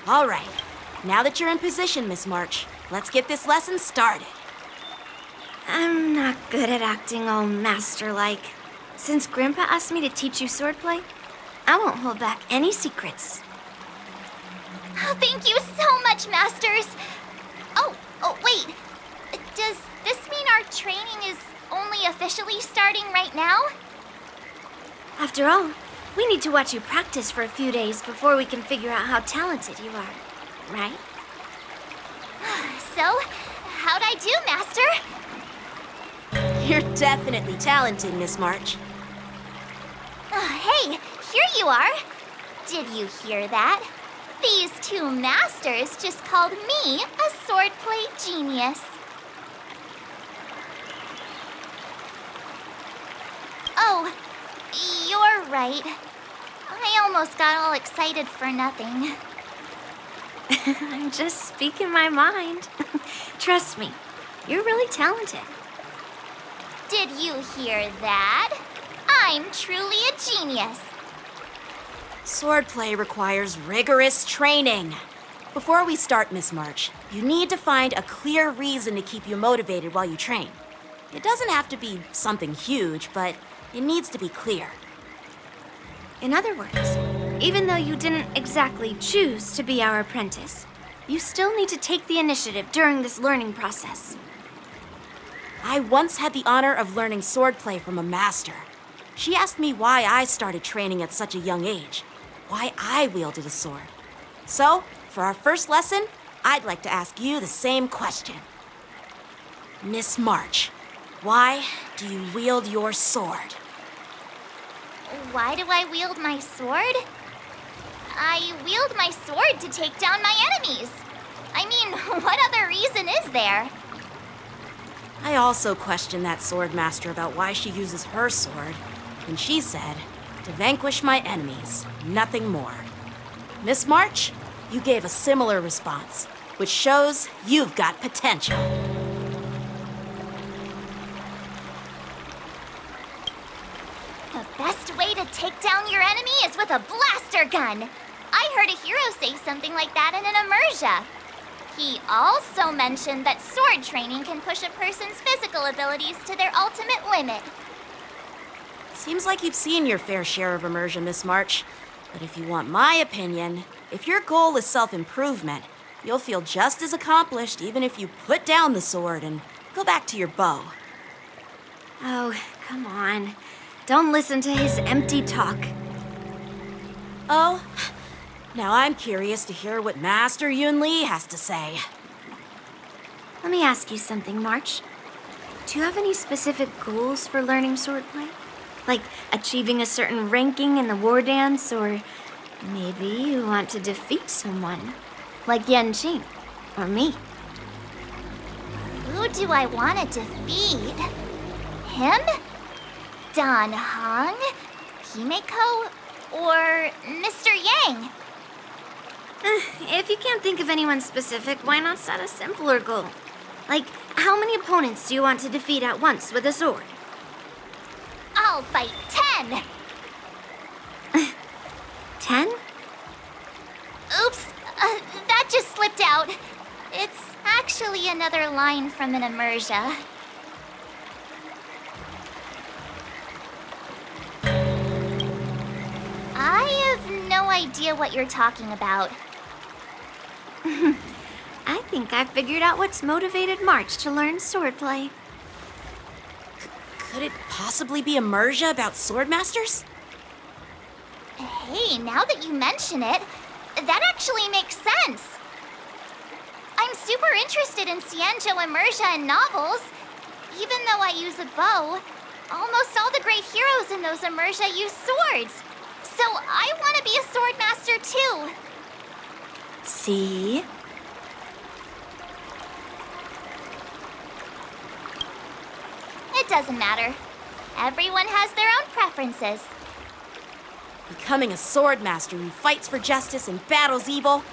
All right. Now that you're in position, Miss March, let's get this lesson started. I'm not good at acting all master-like. Since Grandpa asked me to teach you swordplay, I won't hold back any secrets. Oh, thank you so much, Masters! Oh, wait. Does this mean our training is only officially starting right now? After all, we need to watch you practice for a few days before we can figure out how talented you are, right? So, how'd I do, Master? You're definitely talented, Miss March. Hey, here you are. Did you hear that? These two masters just called me a swordplay genius. Oh, you're right. I almost got all excited for nothing. I'm just speaking my mind. Trust me, you're really talented. Did you hear that? I'm truly a genius. Swordplay requires rigorous training. Before we start, Miss March, you need to find a clear reason to keep you motivated while you train. It doesn't have to be something huge, but it needs to be clear. In other words, even though you didn't exactly choose to be our apprentice, you still need to take the initiative during this learning process. I once had the honor of learning swordplay from a master. She asked me why I started training at such a young age, why I wielded a sword. So, for our first lesson, I'd like to ask you the same question. Miss March, why do you wield your sword? Why do I wield my sword? I wield my sword to take down my enemies. I mean, what other reason is there? I also questioned that sword master about why she uses her sword, and she said, to vanquish my enemies, nothing more. Miss March, you gave a similar response, which shows you've got potential. The best way to take down your enemy is with a blaster gun. I heard a hero say something like that in an immersion. He also mentioned that sword training can push a person's physical abilities to their ultimate limit. Seems like you've seen your fair share of immersion, Miss March. But if you want my opinion, if your goal is self-improvement, you'll feel just as accomplished even if you put down the sword and go back to your bow. Oh, come on. Don't listen to his empty talk. Oh, now I'm curious to hear what Master Yunli has to say. Let me ask you something, March. Do you have any specific goals for learning swordplay? Like achieving a certain ranking in the Wardance, or maybe you want to defeat someone, like Yanqing, or me. Who do I want to defeat? Him? Dan Heng? Himeko? Or Mr. Yang? If you can't think of anyone specific, why not set a simpler goal? Like, how many opponents do you want to defeat at once with a sword? I'll fight 10! 10? Oops, that just slipped out. It's actually another line from an immersion. I have no idea what you're talking about. I think I figured out what's motivated March to learn swordplay. Could it possibly be immersion about swordmasters? Hey, now that you mention it, that actually makes sense. I'm super interested in Xianzhou immersion and novels. Even though I use a bow, almost all the great heroes in those immersion use swords. So I want to be a swordmaster too. See? It doesn't matter. Everyone has their own preferences. Becoming a swordmaster who fights for justice and battles evil?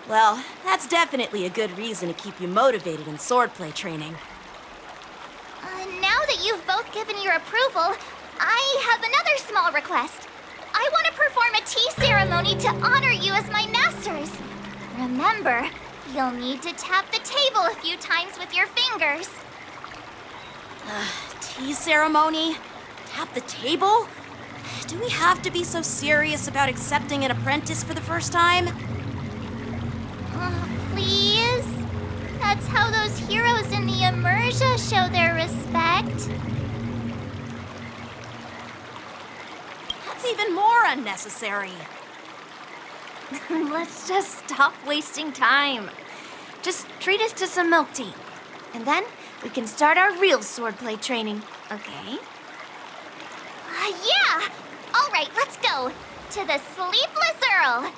Well, that's definitely a good reason to keep you motivated in swordplay training. Now that you've both given your approval, I have another small request. I want to perform a tea ceremony to honor you as my masters. Remember, you'll need to tap the table a few times with your fingers. Tea ceremony? Tap the table? Do we have to be so serious about accepting an apprentice for the first time? Please? That's how those heroes in the Immersia show their respect. That's even more unnecessary. Let's just stop wasting time. Just treat us to some milk tea. And then we can start our real swordplay training, okay? Yeah! All right, let's go. To the Sleepless Earl.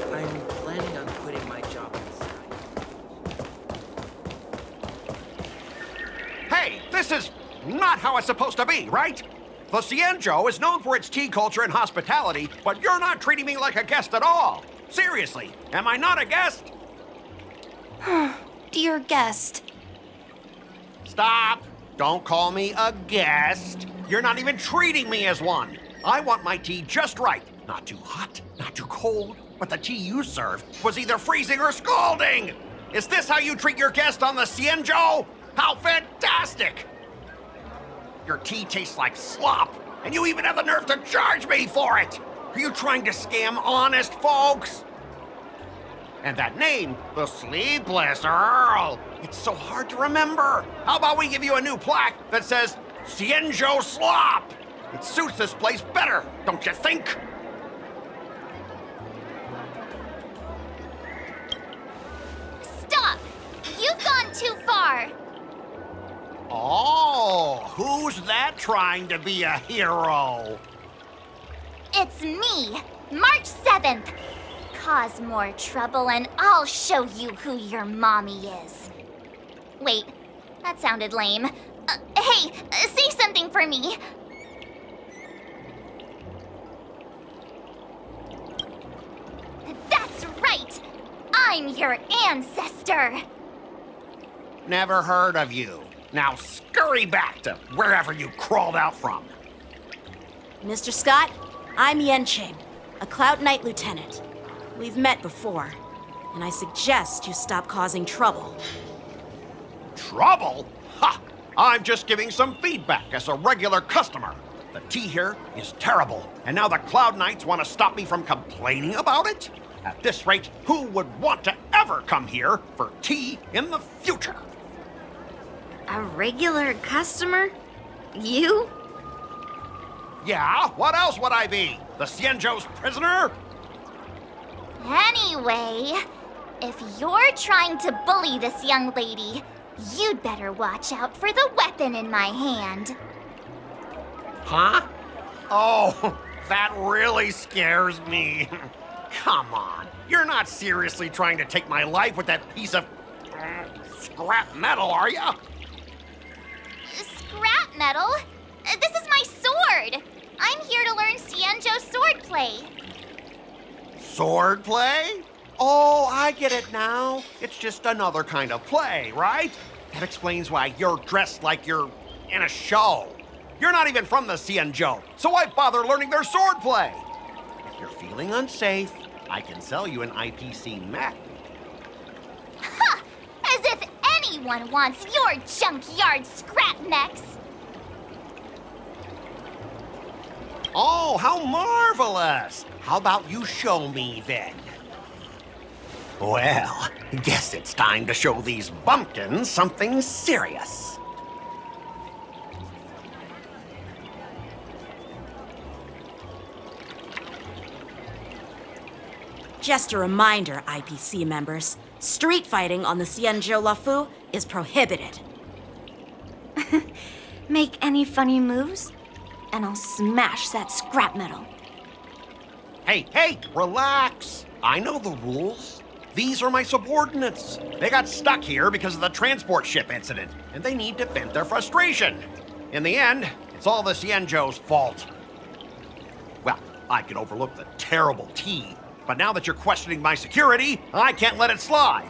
I'm planning on quitting my job inside. Hey, this is not how it's supposed to be, right? The Xianzhou is known for its tea culture and hospitality, but you're not treating me like a guest at all. Seriously, am I not a guest? Dear guest. Stop! Don't call me a guest. You're not even treating me as one. I want my tea just right. Not too hot, not too cold, but the tea you served was either freezing or scalding. Is this how you treat your guest on the Xianzhou? How fantastic! Your tea tastes like slop, and you even have the nerve to charge me for it! Are you trying to scam honest folks? And that name, the Sleepless Earl, it's so hard to remember. How about we give you a new plaque that says, Xianzhou Slop? It suits this place better, don't you think? Stop! You've gone too far. Oh, who's that trying to be a hero? It's me, March 7th. Cause more trouble and I'll show you who your mommy is. Wait, that sounded lame. Hey, say something for me. That's right! I'm your ancestor! Never heard of you. Now scurry back to wherever you crawled out from. Mr. Scott, I'm Yanqing, a Cloud Knight lieutenant. We've met before, and I suggest you stop causing trouble. Trouble? Ha! I'm just giving some feedback as a regular customer. The tea here is terrible, and now the Cloud Knights want to stop me from complaining about it? At this rate, who would want to ever come here for tea in the future? A regular customer? You? Yeah, what else would I be? The Xianzhou's prisoner? Anyway, if you're trying to bully this young lady, you'd better watch out for the weapon in my hand. Huh? Oh, that really scares me. Come on, you're not seriously trying to take my life with that piece of scrap metal, are you? Scrap metal? This is my sword! I'm here to learn Xianzhou swordplay. Swordplay? Oh, I get it now. It's just another kind of play, right? That explains why you're dressed like you're in a show. You're not even from the Xianzhou, so why bother learning their swordplay? If you're feeling unsafe, I can sell you an IPC mech. Ha! As if anyone wants your junkyard scrap mechs! Oh, how marvelous! How about you show me then? Well, guess it's time to show these bumpkins something serious. Just a reminder, IPC members, street fighting on the Xianzhou Lafu is prohibited. Make any funny moves, and I'll smash that scrap metal. Hey, relax. I know the rules. These are my subordinates. They got stuck here because of the transport ship incident, and they need to vent their frustration. In the end, it's all the Xianzhou's fault. Well, I could overlook the terrible tea, but now that you're questioning my security, I can't let it slide.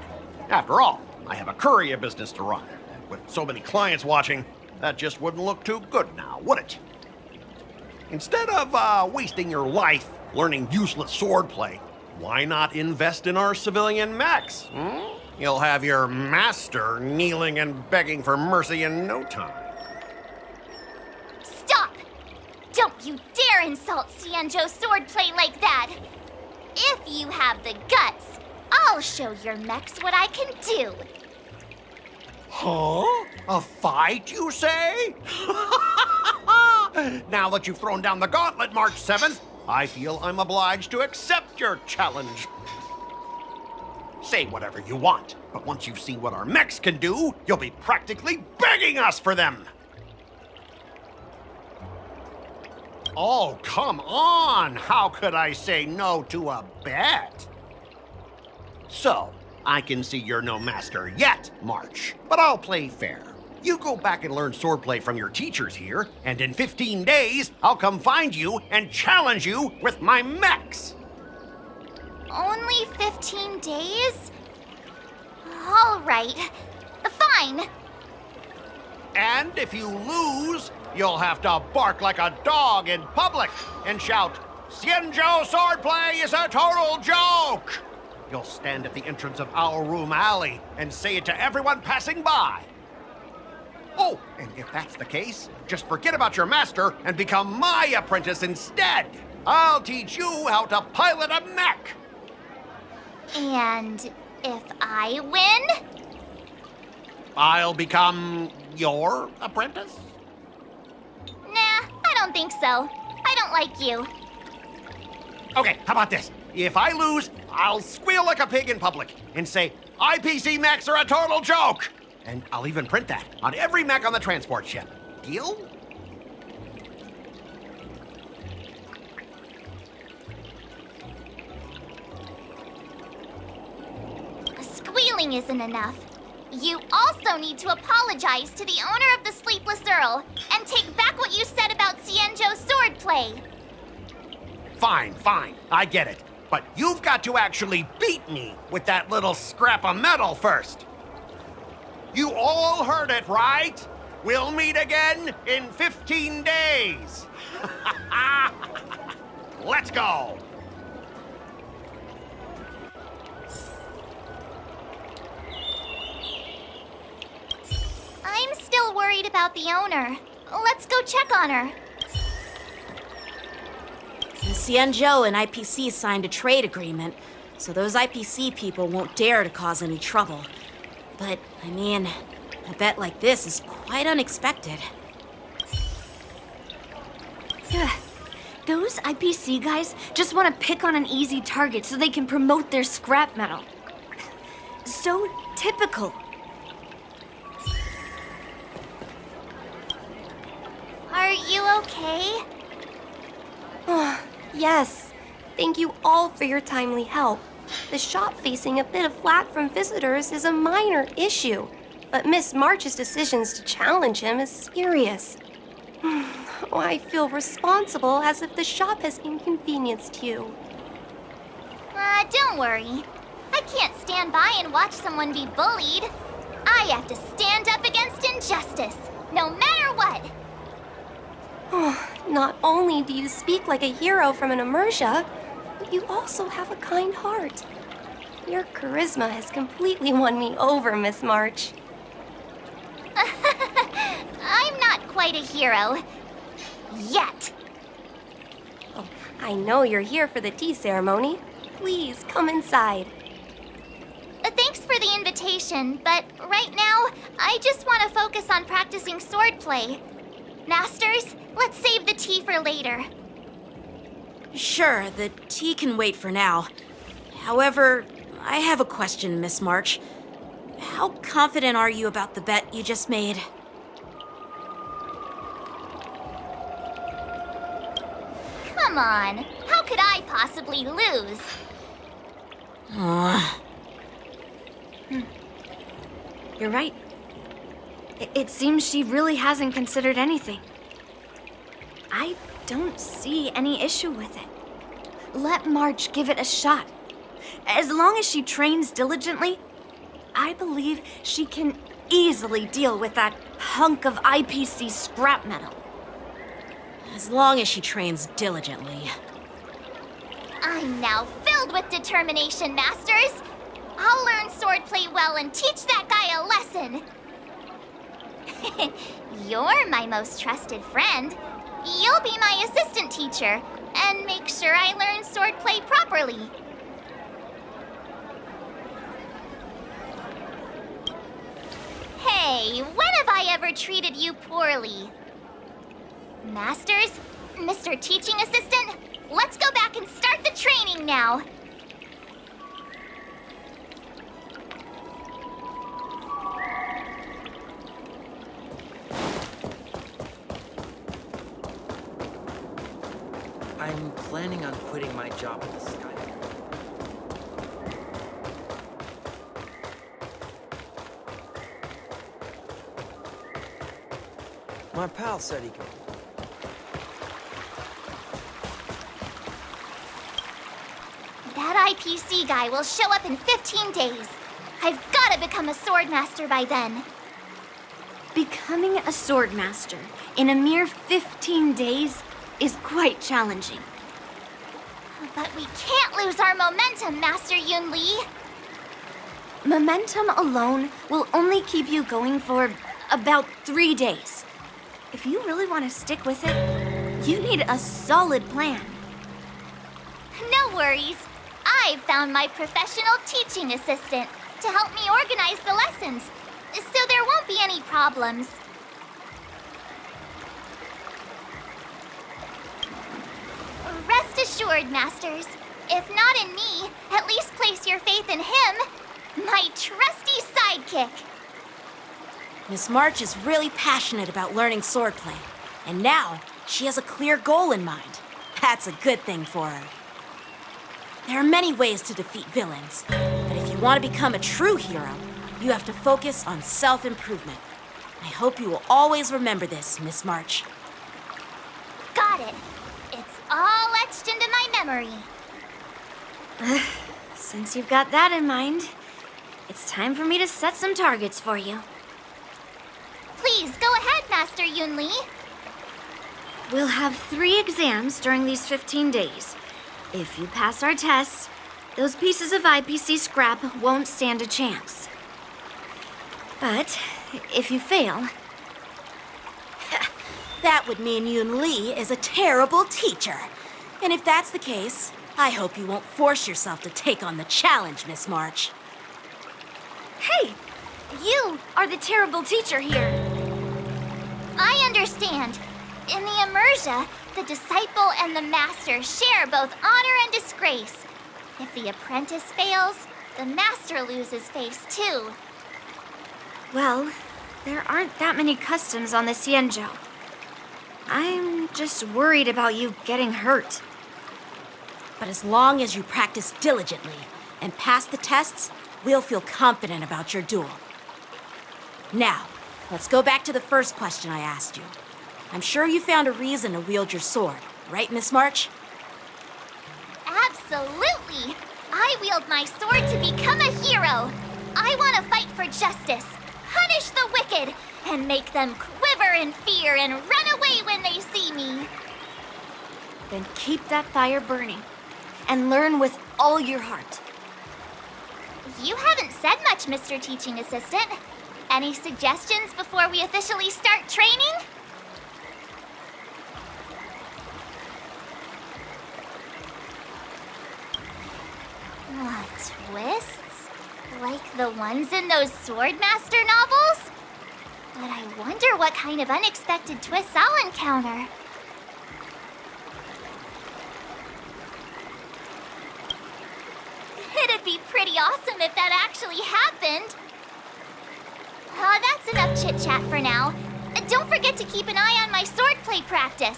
After all, I have a courier business to run. With so many clients watching, that just wouldn't look too good now, would it? Instead of wasting your life learning useless swordplay, why not invest in our civilian mechs? You'll have your master kneeling and begging for mercy in no time. Stop! Don't you dare insult Xianzhou swordplay like that! If you have the guts, I'll show your mechs what I can do. Huh? A fight, you say? Now that you've thrown down the gauntlet, March 7th, I feel I'm obliged to accept your challenge. Say whatever you want, but once you've seen what our mechs can do, you'll be practically begging us for them. Oh, come on! How could I say no to a bet? So, I can see you're no master yet, March, but I'll play fair. You go back and learn swordplay from your teachers here, and in 15 days, I'll come find you and challenge you with my mechs. Only 15 days? All right. Fine. And if you lose, you'll have to bark like a dog in public and shout, "Xianzhou swordplay is a total joke!" You'll stand at the entrance of our room alley and say it to everyone passing by. Oh, and if that's the case, just forget about your master and become my apprentice instead. I'll teach you how to pilot a mech. And if I win? I'll become your apprentice? Nah, I don't think so. I don't like you. Okay, how about this? If I lose, I'll squeal like a pig in public and say, IPC mechs are a total joke! And I'll even print that on every mech on the transport ship. Deal? Squealing isn't enough. You also need to apologize to the owner of the Sleepless Earl and take back what you said about Xianzhou swordplay. Fine, I get it. But you've got to actually beat me with that little scrap of metal first. You all heard it, right? We'll meet again in 15 days. Let's go. I'm still worried about the owner. Let's go check on her. The Xianzhou and IPC signed a trade agreement, so those IPC people won't dare to cause any trouble. But, I mean, a bet like this is quite unexpected. Those IPC guys just want to pick on an easy target so they can promote their scrap metal. So typical. Are you okay? Yes. Thank you all for your timely help. The shop facing a bit of flack from visitors is a minor issue, but Miss March's decisions to challenge him is serious. I feel responsible as if the shop has inconvenienced you. Don't worry. I can't stand by and watch someone be bullied. I have to stand up against injustice, no matter what. Not only do you speak like a hero from an immersia, but you also have a kind heart. Your charisma has completely won me over, Miss March. I'm not quite a hero. Yet. Oh, I know you're here for the tea ceremony. Please come inside. Thanks for the invitation, but right now, I just want to focus on practicing swordplay. Masters, let's save the tea for later. Sure, the tea can wait for now. However, I have a question, Miss March. How confident are you about the bet you just made? Come on, how could I possibly lose? You're right. It seems she really hasn't considered anything. I don't see any issue with it. Let March give it a shot. As long as she trains diligently, I believe she can easily deal with that hunk of IPC scrap metal. As long as she trains diligently. I'm now filled with determination, Masters. I'll learn swordplay well and teach that guy a lesson. You're my most trusted friend. You'll be my assistant teacher and make sure I learn swordplay properly. Hey, when have I ever treated you poorly? Masters, Mr. Teaching Assistant, let's go back and start the training now. I'm planning on quitting my job at the Sky. My pal said he could. That IPC guy will show up in 15 days. I've got to become a swordmaster by then. Becoming a swordmaster in a mere 15 days is quite challenging. But we can't lose our momentum, Master Yunli. Momentum alone will only keep you going for about 3 days. If you really want to stick with it, you need a solid plan. No worries. I've found my professional teaching assistant to help me organize the lessons, so there won't be any problems. Rest assured, Masters. If not in me, at least place your faith in him, my trusty sidekick. Miss March is really passionate about learning swordplay, and now she has a clear goal in mind. That's a good thing for her. There are many ways to defeat villains, but if you want to become a true hero, you have to focus on self-improvement. I hope you will always remember this, Miss March. Got it. It's all etched into my memory. Since you've got that in mind, it's time for me to set some targets for you. Please, go ahead, Master Yunli. We'll have 3 exams during these 15 days. If you pass our tests, those pieces of IPC scrap won't stand a chance. But if you fail, That would mean Yunli is a terrible teacher. And if that's the case, I hope you won't force yourself to take on the challenge, Miss March. hey, you are the terrible teacher here. I understand. In the Immersia, the disciple and the master share both honor and disgrace. If the apprentice fails, the master loses face too. Well, there aren't that many customs on the Xianzhou. I'm just worried about you getting hurt. But as long as you practice diligently and pass the tests, we'll feel confident about your duel. Now, let's go back to the first question I asked you. I'm sure you found a reason to wield your sword, right, Miss March? Absolutely! I wield my sword to become a hero. I want to fight for justice, punish the wicked, and make them quiver in fear and run away when they see me. Then keep that fire burning and learn with all your heart. You haven't said much, Mr. Teaching Assistant. Any suggestions before we officially start training? Twists? Like the ones in those Swordmaster novels? But I wonder what kind of unexpected twists I'll encounter. be pretty awesome if that actually happened. That's enough chit-chat for now. Don't forget to keep an eye on my swordplay practice.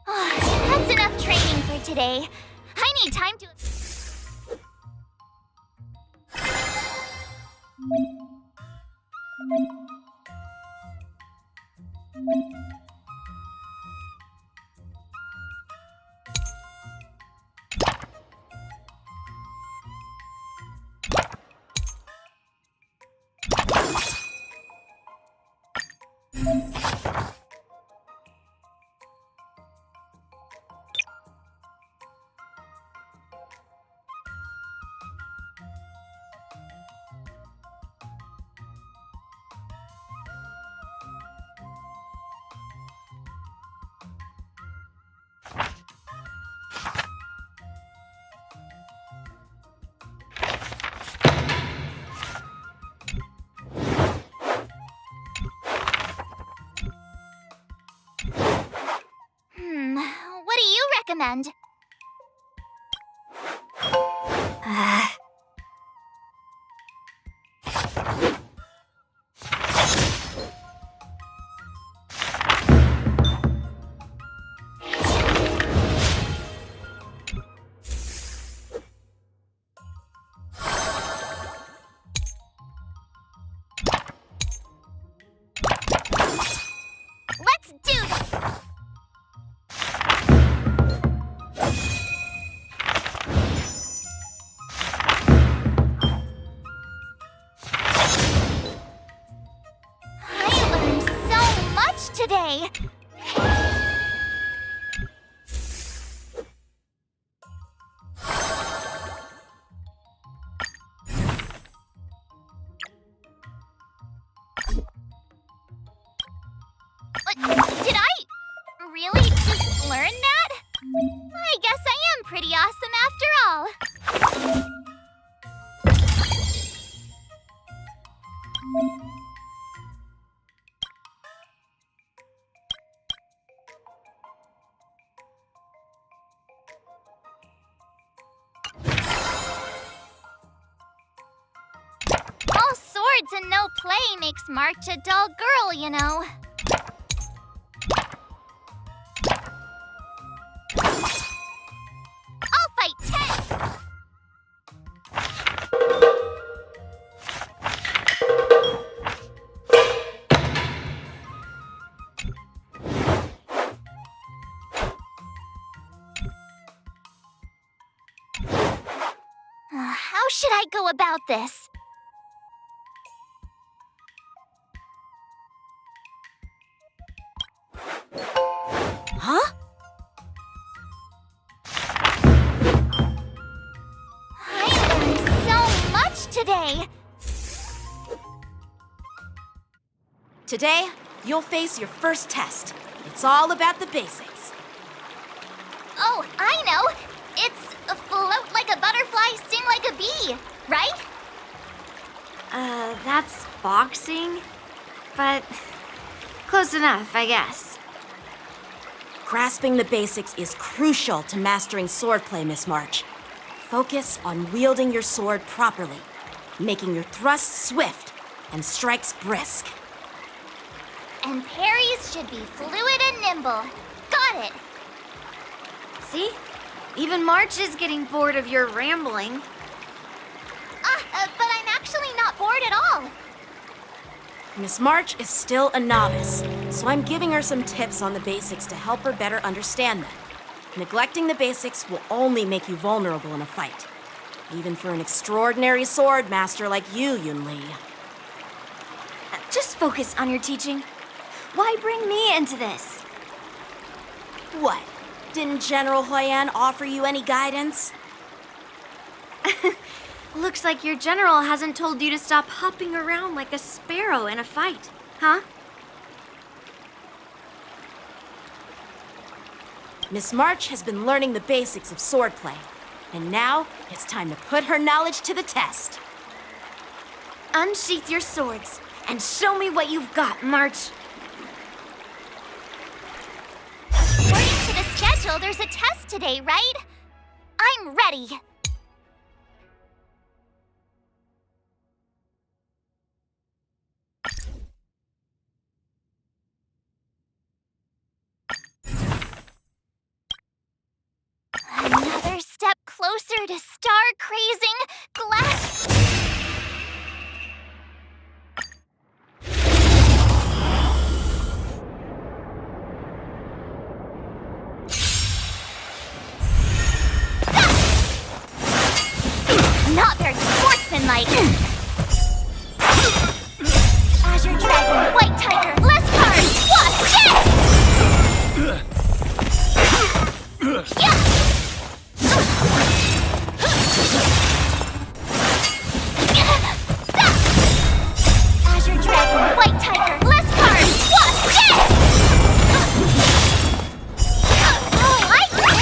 That's enough training for today. I need time to... What do you recommend? Let's do this! I learned so much today! Did I really just learn that? I guess I am pretty awesome after all. All swords and no play makes March a dull girl, you know. I'll fight 10! How should I go about this? Okay. Today, you'll face your first test. It's all about the basics. Oh, I know. It's a float like a butterfly, sting like a bee, right? That's boxing? But close enough, I guess. Grasping the basics is crucial to mastering swordplay, Miss March. Focus on wielding your sword properly, making your thrusts swift and strikes brisk. And parries should be fluid and nimble. Got it. See? Even March is getting bored of your rambling. But I'm actually not bored at all. Miss March is still a novice, so I'm giving her some tips on the basics to help her better understand them. Neglecting the basics will only make you vulnerable in a fight, even for an extraordinary sword master like you, Yunli. Just focus on your teaching. Why bring me into this? What? Didn't General Huayan offer you any guidance? Looks like your general hasn't told you to stop hopping around like a sparrow in a fight, huh? Miss March has been learning the basics of swordplay, and now it's time to put her knowledge to the test. Unsheath your swords and show me what you've got, March. According to the schedule, there's a test today, right? I'm ready. Another step closer to star-crazing glass. Not very sportsmanlike. Azure Dragon, White Tiger, less cards, what? Yes! Yeah! Azure Dragon, White Tiger, less cards, what? Yes! Oh, I get it!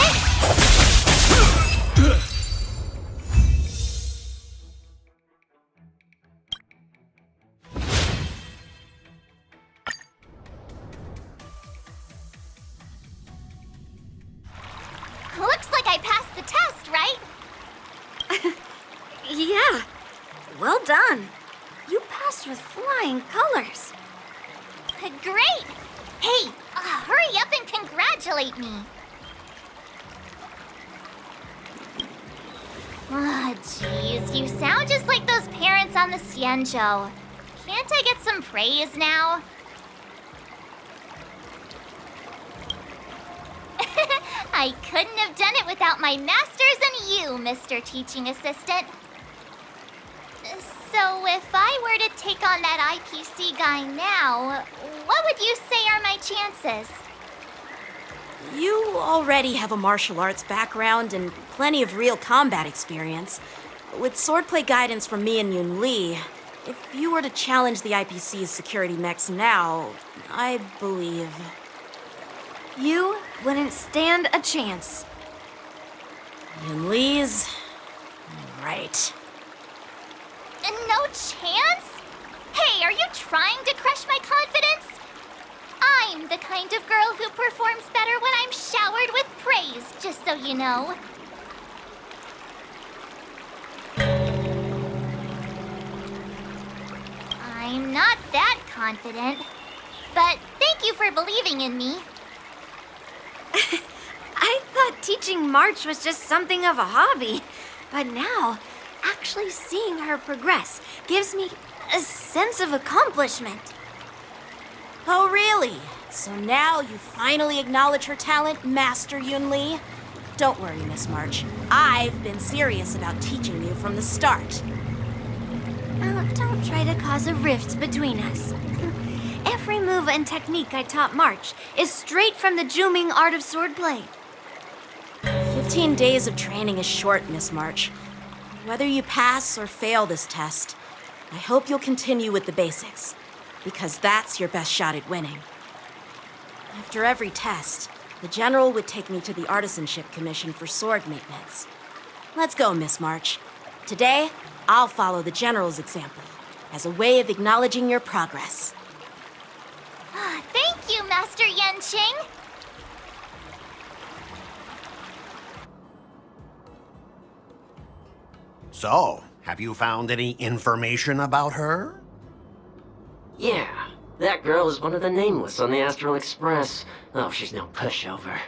Looks like I passed the test, right? Yeah, well done. You passed with flying colors. Great! Hey, hurry up and congratulate me. Oh, jeez, you sound just like those parents on the Xianzhou. Can't I get some praise now? I couldn't have done it without my masters and you, Mr. Teaching Assistant. So if I were to take on that IPC guy now, what would you say are my chances? You already have a martial arts background and plenty of real combat experience. With swordplay guidance from me and Yunli, if you were to challenge the IPC's security mechs now, I believe... You wouldn't stand a chance. Yunli's... right. No chance? Hey, are you trying to crush my confidence? I'm the kind of girl who performs better when I'm showered with praise, just so you know. I'm not that confident, but thank you for believing in me. I thought teaching March was just something of a hobby, but now, actually seeing her progress gives me a sense of accomplishment. Oh, really? So now you finally acknowledge her talent, Master Yunli? Don't worry, Miss March. I've been serious about teaching you from the start. Oh, don't try to cause a rift between us. Every move and technique I taught March is straight from the Juming art of swordplay. 15 days of training is short, Miss March. Whether you pass or fail this test, I hope you'll continue with the basics, because that's your best shot at winning. After every test, the General would take me to the Artisanship Commission for sword maintenance. Let's go, Miss March. Today, I'll follow the General's example as a way of acknowledging your progress. Thank you, Master Yanqing. So, have you found any information about her? Yeah, that girl is one of the nameless on the Astral Express. Oh, she's no pushover.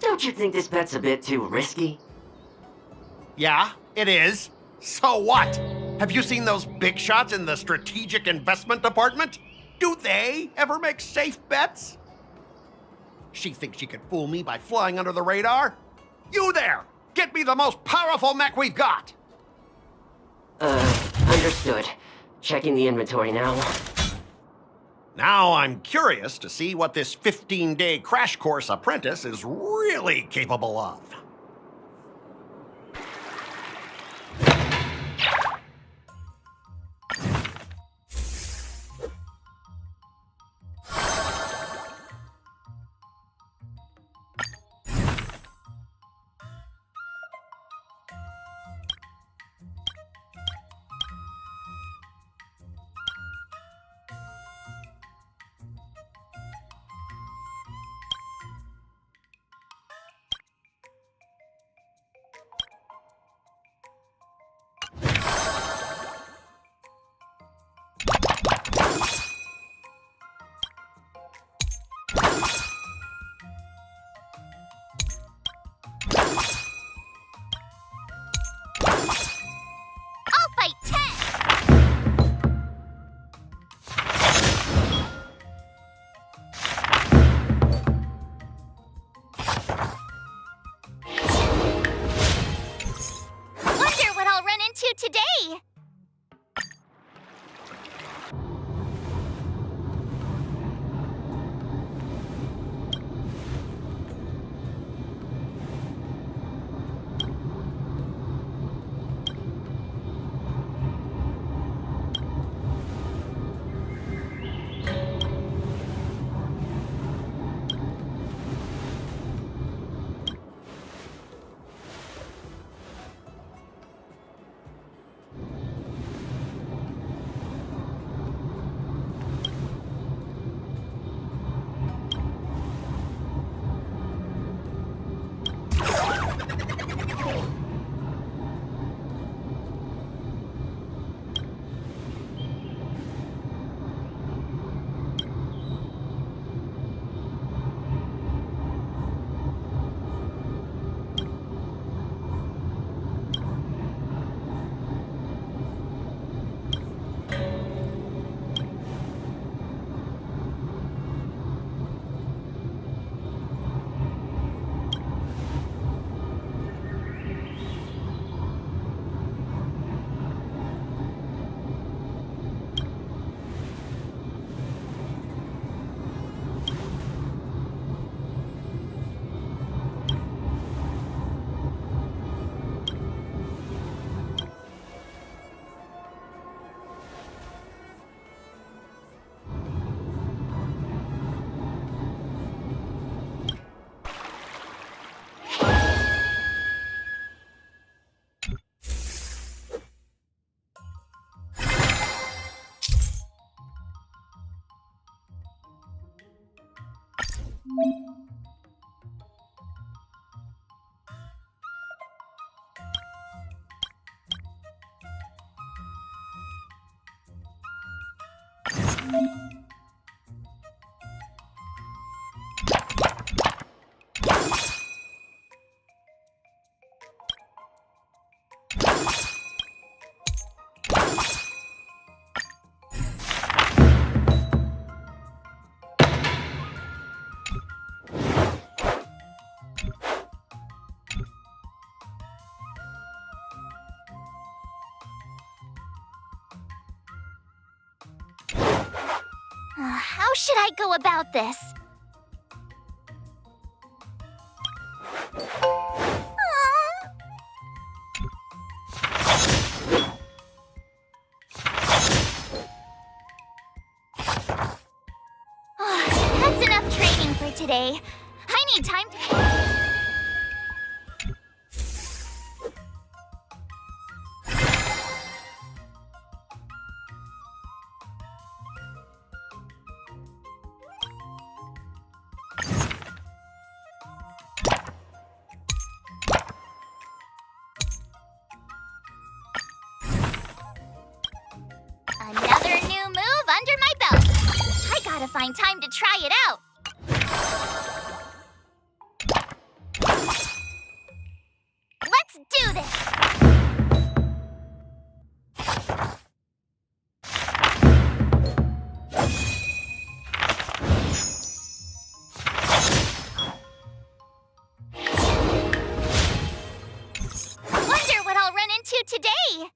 Don't you think this bet's a bit too risky? Yeah, it is. So what? Have you seen those big shots in the Strategic Investment Department? Do they ever make safe bets? She thinks she can fool me by flying under the radar? You there! Get me the most powerful mech we've got! Understood. Checking the inventory now. Now I'm curious to see what this 15-day crash course apprentice is really capable of. I'll fight 10! Wonder what I'll run into today! How should I go about this? for today. I need time to... Another new move under my belt. I gotta find time to try it out. Let's do this! Wonder what I'll run into today!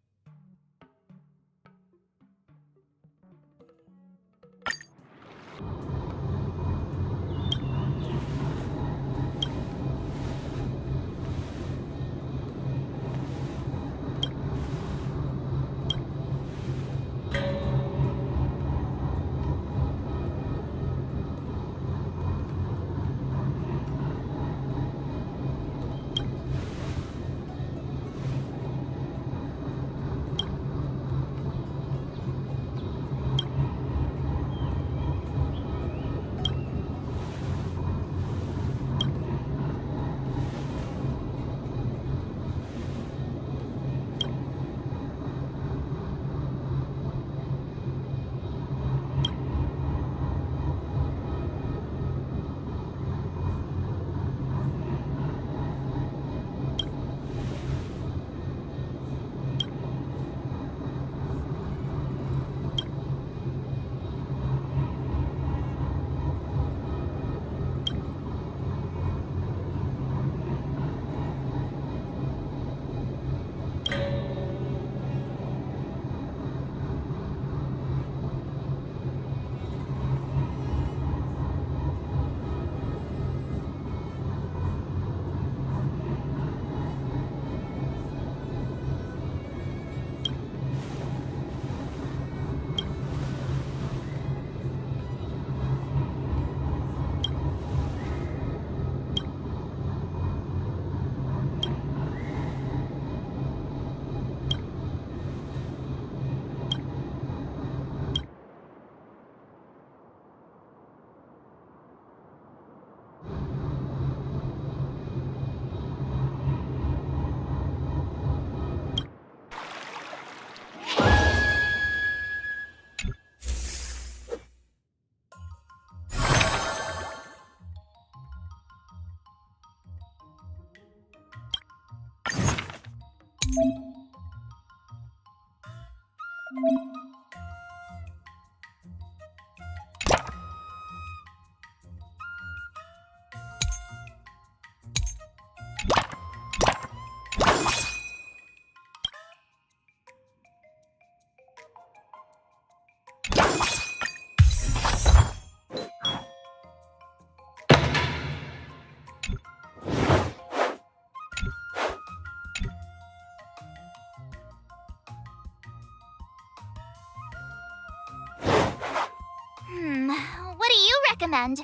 What do you recommend?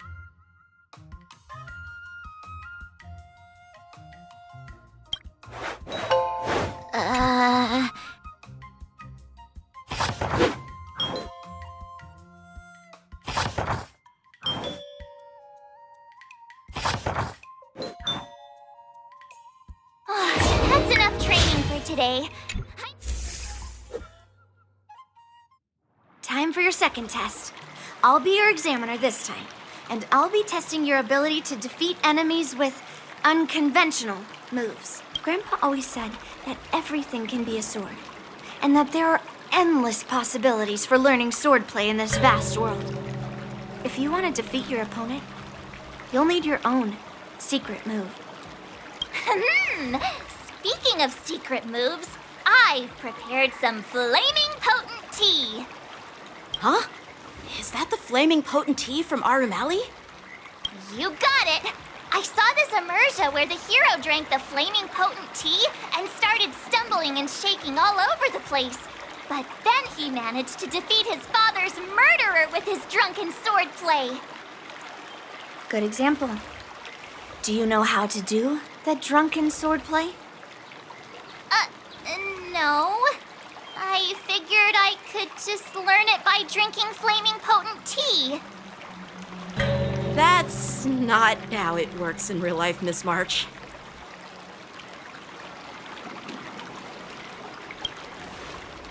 That's enough training for today. Time for your second test. I'll be your examiner this time, and I'll be testing your ability to defeat enemies with unconventional moves. Grandpa always said that everything can be a sword, and that there are endless possibilities for learning swordplay in this vast world. If you want to defeat your opponent, you'll need your own secret move. Speaking of secret moves, I've prepared some flaming potent tea. Huh? Is that the flaming potent tea from Arumali? You got it! I saw this immersion where the hero drank the flaming potent tea and started stumbling and shaking all over the place. But then he managed to defeat his father's murderer with his drunken swordplay. Good example. Do you know how to do that drunken swordplay? No. I figured I could just learn it by drinking flaming potent tea. That's not how it works in real life, Miss March.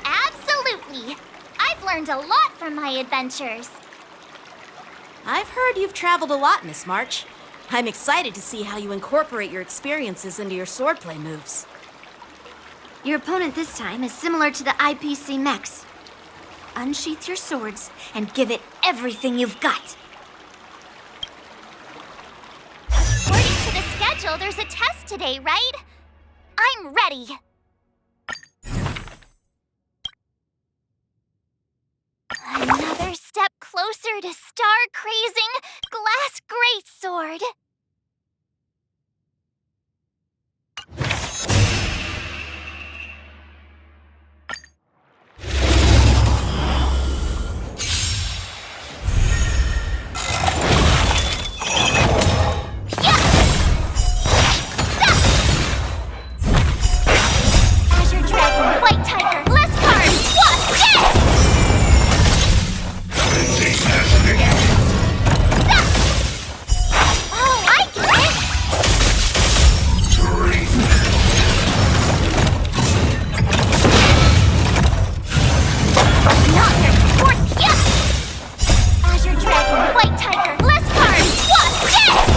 Absolutely. I've learned a lot from my adventures. I've heard you've traveled a lot, Miss March. I'm excited to see how you incorporate your experiences into your swordplay moves. Your opponent this time is similar to the IPC mechs. Unsheath your swords and give it everything you've got. According to the schedule, there's a test today, right? I'm ready. Another step closer to star-crazing glass greatsword. Azure Dragon, White Tiger, less cards, what's this? Oh, I get it! Not their sport, yes! Azure Dragon, White Tiger, less cards, what's this?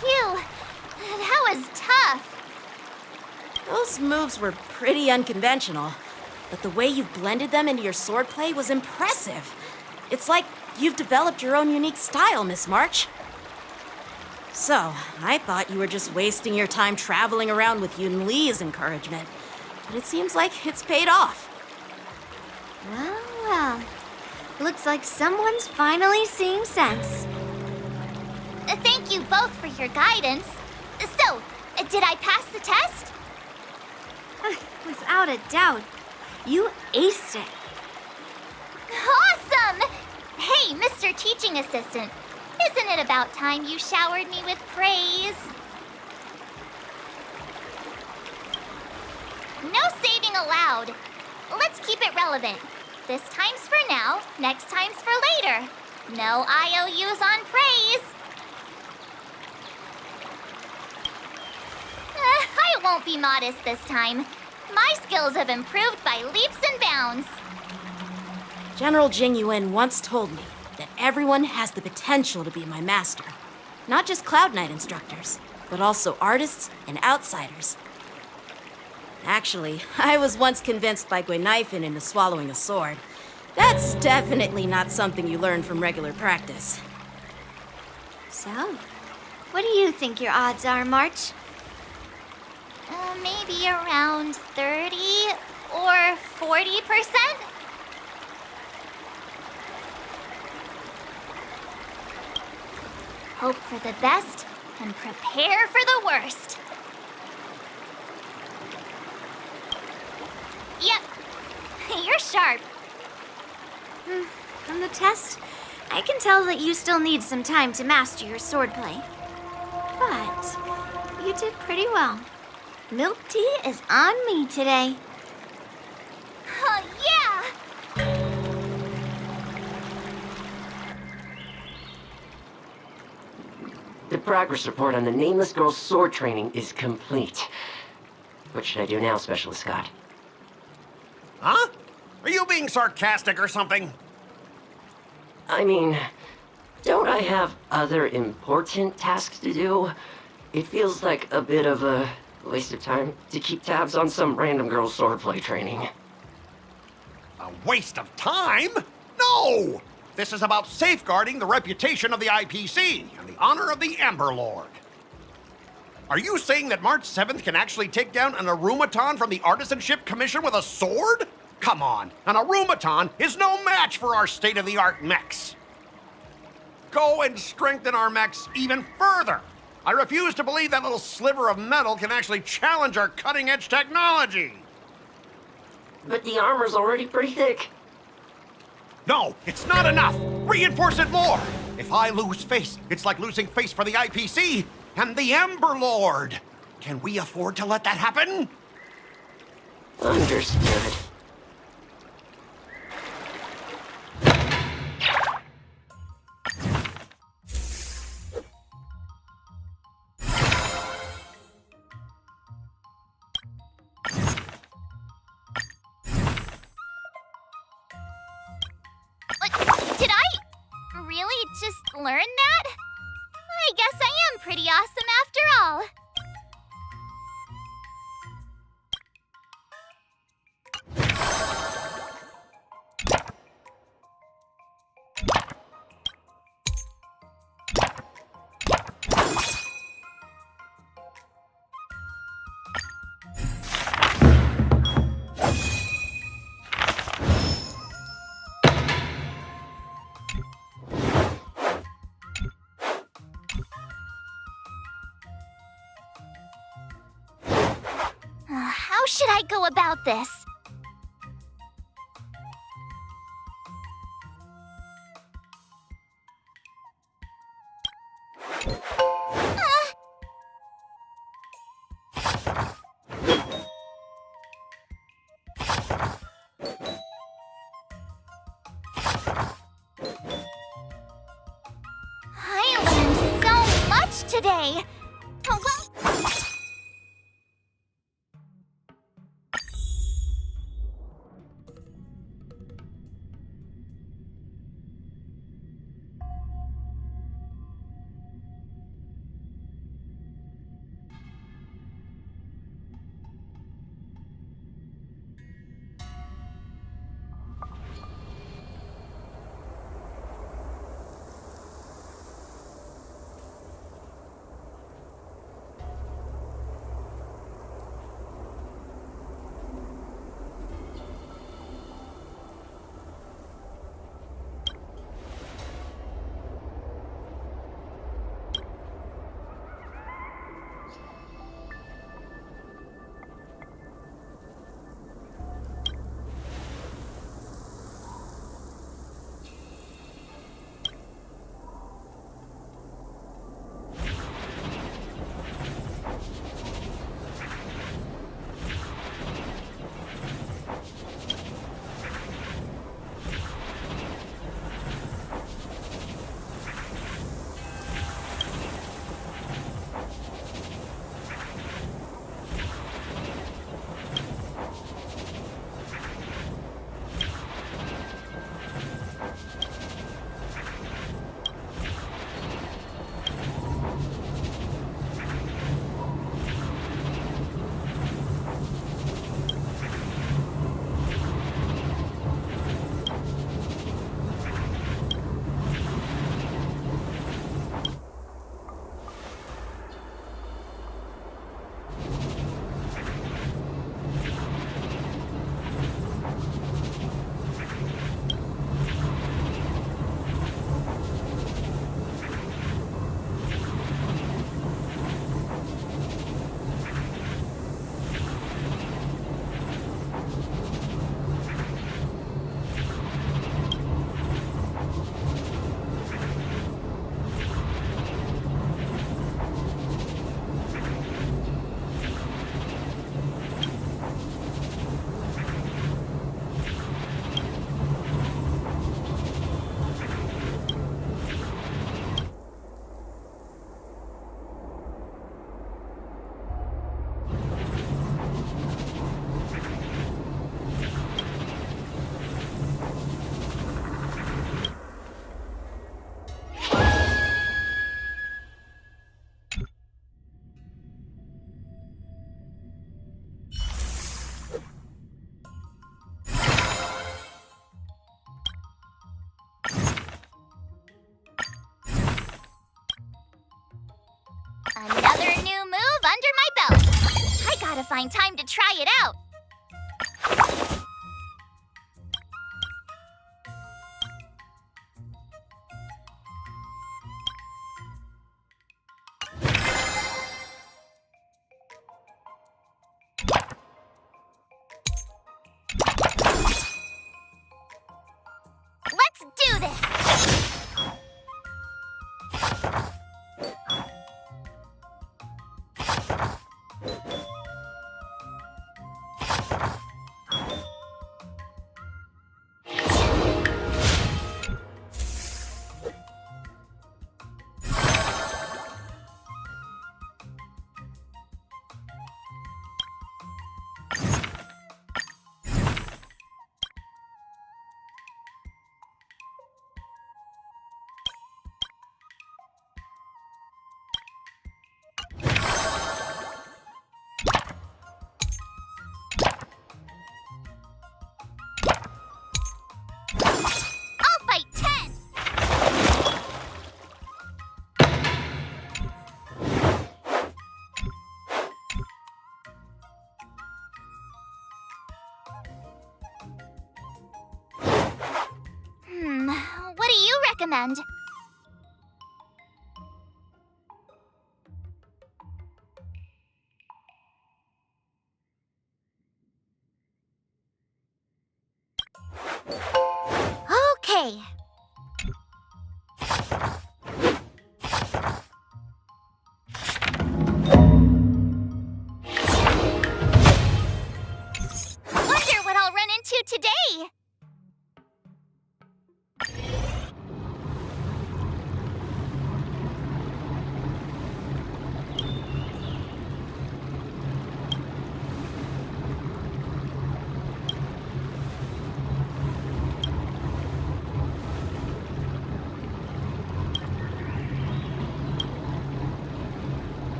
Phew, that was tough. Those moves were pretty unconventional, but the way you've blended them into your swordplay was impressive. It's like you've developed your own unique style, Miss March. So, I thought you were just wasting your time traveling around with Yunli's encouragement, but it seems like it's paid off. Well, well. Looks like someone's finally seeing sense. Thank you both for your guidance. So, did I pass the test? Without a doubt. You aced it. Awesome! Hey, Mr. Teaching Assistant, isn't it about time you showered me with praise? No saving allowed. Let's keep it relevant. This time's for now, next time's for later. No IOUs on praise. I won't be modest this time. My skills have improved by leaps and bounds. General Jingyuan once told me that everyone has the potential to be my master. Not just Cloud Knight instructors, but also artists and outsiders. Actually, I was once convinced by Guinaifen into swallowing a sword. That's definitely not something you learn from regular practice. So, what do you think your odds are, March? Maybe around 30 or 40%? Hope for the best and prepare for the worst. Yep, you're sharp. From the test, I can tell that you still need some time to master your swordplay. But you did pretty well. Milk tea is on me today. Oh, yeah! The progress report on the Nameless Girl's sword training is complete. What should I do now, Specialist Scott? Huh? Are you being sarcastic or something? I mean, don't I have other important tasks to do? It feels like a bit of a waste of time to keep tabs on some random girl's swordplay training. A waste of time? No! This is about safeguarding the reputation of the IPC and the honor of the Ember Lord. Are you saying that March 7th can actually take down an Arumaton from the Artisanship Commission with a sword? Come on, an Arumaton is no match for our state-of-the-art mechs. Go and strengthen our mechs even further. I refuse to believe that little sliver of metal can actually challenge our cutting-edge technology. But the armor's already pretty thick. No, it's not enough. Reinforce it more. If I lose face, it's like losing face for the IPC and the Ember Lord. Can we afford to let that happen? Understood. Did I really just learn that? I guess I am pretty awesome after all. How should I go about this? I learned so much today. Oh, well. find time to try it out. Let's do this! I'll fight 10! What do you recommend? Okay. Wonder what I'll run into today.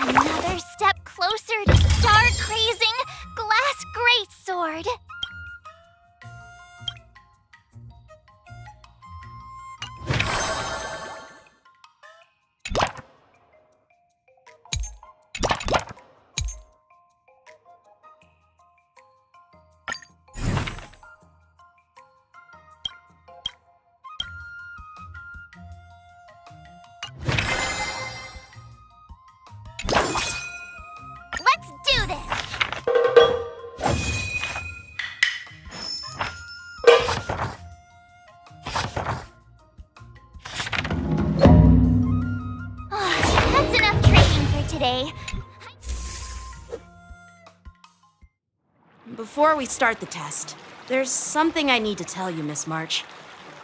Another step closer to star-crazing glass greatsword. Let's do this! That's enough training for today. Before we start the test, there's something I need to tell you, Miss March.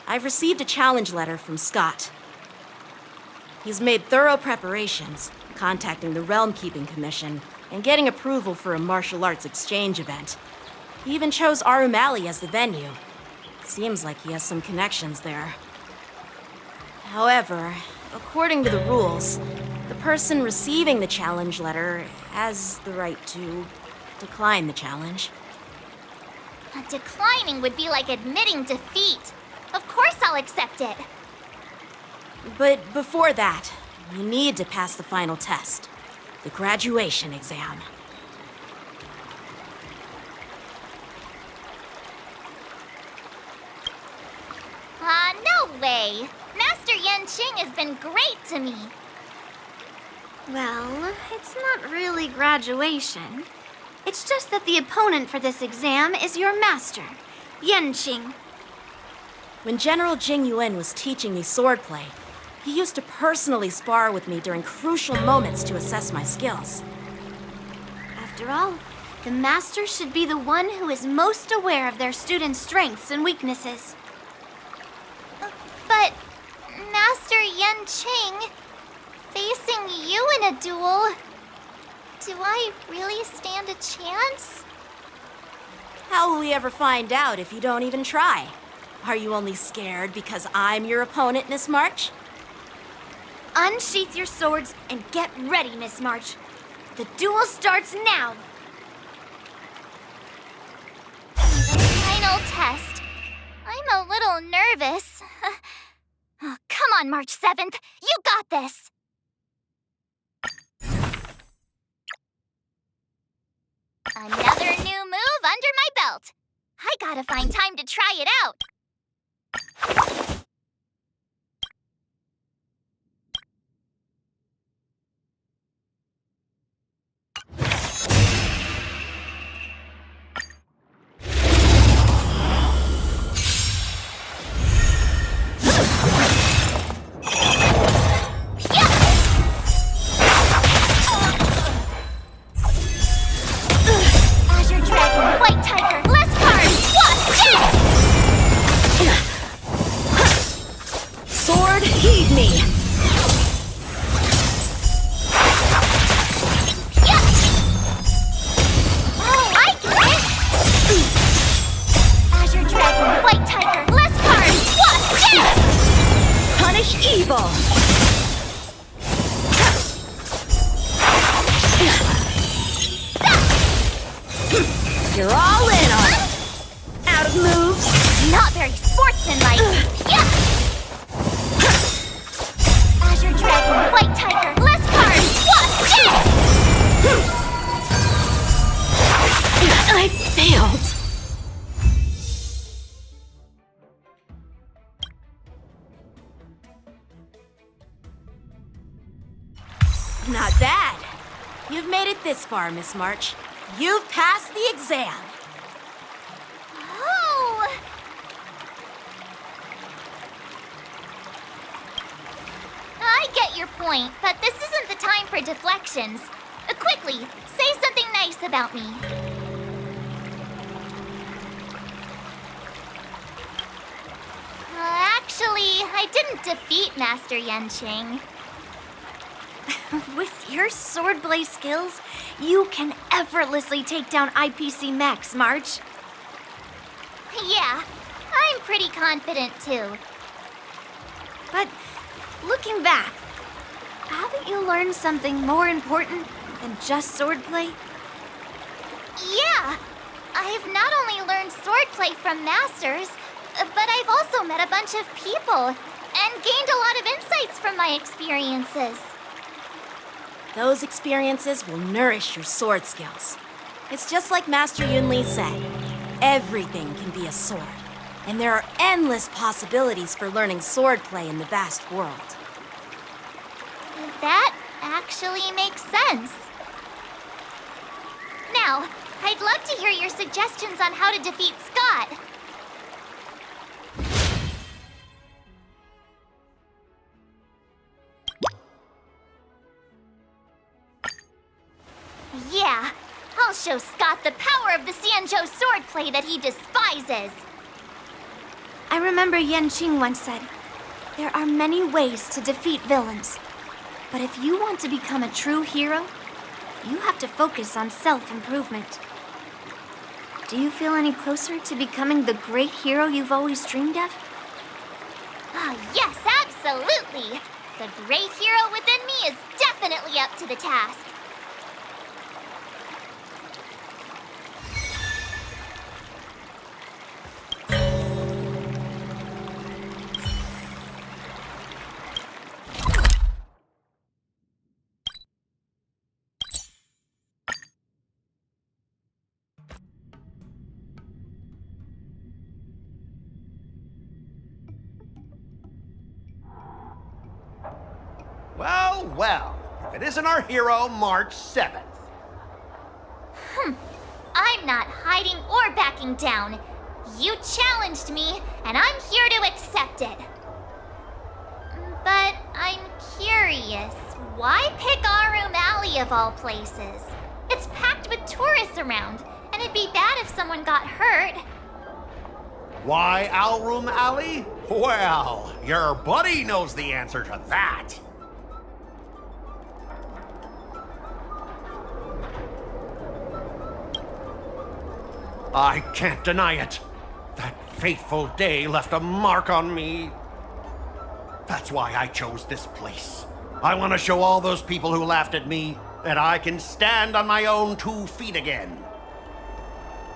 I've received a challenge letter from Scott. He's made thorough preparations, contacting the Realm Keeping Commission and getting approval for a martial arts exchange event. He even chose Arumali as the venue. Seems like he has some connections there. However, according to the rules, the person receiving the challenge letter has the right to decline the challenge. Declining would be like admitting defeat. Of course I'll accept it. But before that, you need to pass the final test, the graduation exam. way. Master Yanqing has been great to me. Well, it's not really graduation. It's just that the opponent for this exam is your master, Yanqing. When General Jing Yuan was teaching me swordplay, he used to personally spar with me during crucial moments to assess my skills. After all, the master should be the one who is most aware of their students' strengths and weaknesses. But, Master Yanqing, facing you in a duel, do I really stand a chance? How will we ever find out if you don't even try? Are you only scared because I'm your opponent, Miss March? Unsheath your swords and get ready, Miss March. The duel starts now. Final test. I'm a little nervous. Oh, come on, March 7th. You got this. Another new move under my belt. I gotta find time to try it out. Azure Dragon, White Tiger, less cards. What? Sword, heed me! Oh, I get it! Azure Dragon, White Tiger, less cards! What? Punish evil! You're all in on it! Out of moves! Not very sportsmanlike. Yeah! Azure Dragon, White Tiger, less cards! What? I failed! Not bad. You've made it this far, Miss March. You've passed the exam. Oh! I get your point, but this isn't the time for deflections. Quickly, say something nice about me. Actually, I didn't defeat Master Yanqing. With your swordplay skills, you can effortlessly take down IPC Max, March. Yeah, I'm pretty confident too. But looking back, haven't you learned something more important than just swordplay? Yeah, I've not only learned swordplay from masters, but I've also met a bunch of people and gained a lot of insights from my experiences. Those experiences will nourish your sword skills. It's just like Master Yunli said. Everything can be a sword, and there are endless possibilities for learning swordplay in the vast world. That actually makes sense. Now, I'd love to hear your suggestions on how to defeat Scott. Yeah, I'll show Scott the power of the Xianzhou swordplay that he despises. I remember Yanqing once said, there are many ways to defeat villains. But if you want to become a true hero, you have to focus on self-improvement. Do you feel any closer to becoming the great hero you've always dreamed of? Oh, yes, absolutely. The great hero within me is definitely up to the task. Well, if it isn't our hero, March 7th. I'm not hiding or backing down. You challenged me, and I'm here to accept it. But I'm curious, why pick Arum Alley of all places? It's packed with tourists around, and it'd be bad if someone got hurt. Why Alroom Alley? Well, your buddy knows the answer to that. I can't deny it. That fateful day left a mark on me. That's why I chose this place. I want to show all those people who laughed at me that I can stand on my own 2 feet again.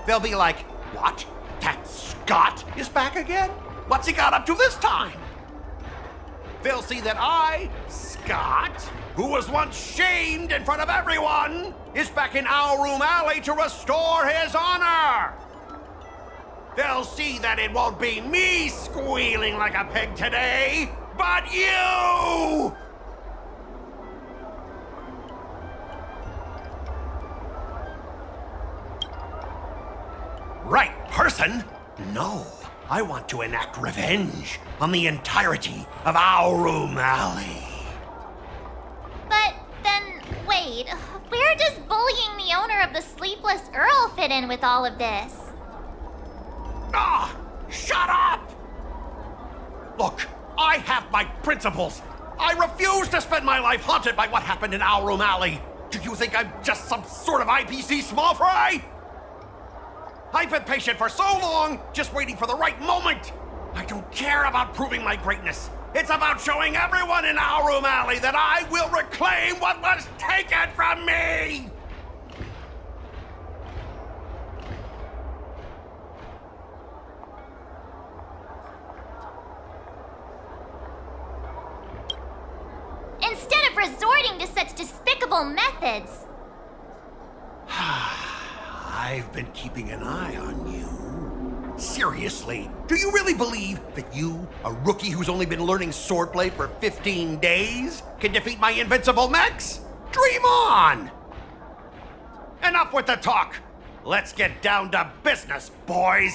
They'll be like, what? That Scott is back again? What's he got up to this time? They'll see that I, Scott, who was once shamed in front of everyone, is back in Alroom Alley to restore his honor. They'll see that it won't be me squealing like a pig today, but you! Right person? No, I want to enact revenge on the entirety of Alroom Alley. But then, wait, where does bullying the owner of the Sleepless Earl fit in with all of this? Ah, shut up! Look, I have my principles. I refuse to spend my life haunted by what happened in Alroom Alley. Do you think I'm just some sort of IPC small fry? I've been patient for so long, just waiting for the right moment. I don't care about proving my greatness. It's about showing everyone in Alroom Alley that I will reclaim what was taken from me! Instead of resorting to such despicable methods. I've been keeping an eye on you. Seriously, do you really believe that you, a rookie who's only been learning swordplay for 15 days, can defeat my invincible mechs? Dream on! Enough with the talk. Let's get down to business, boys.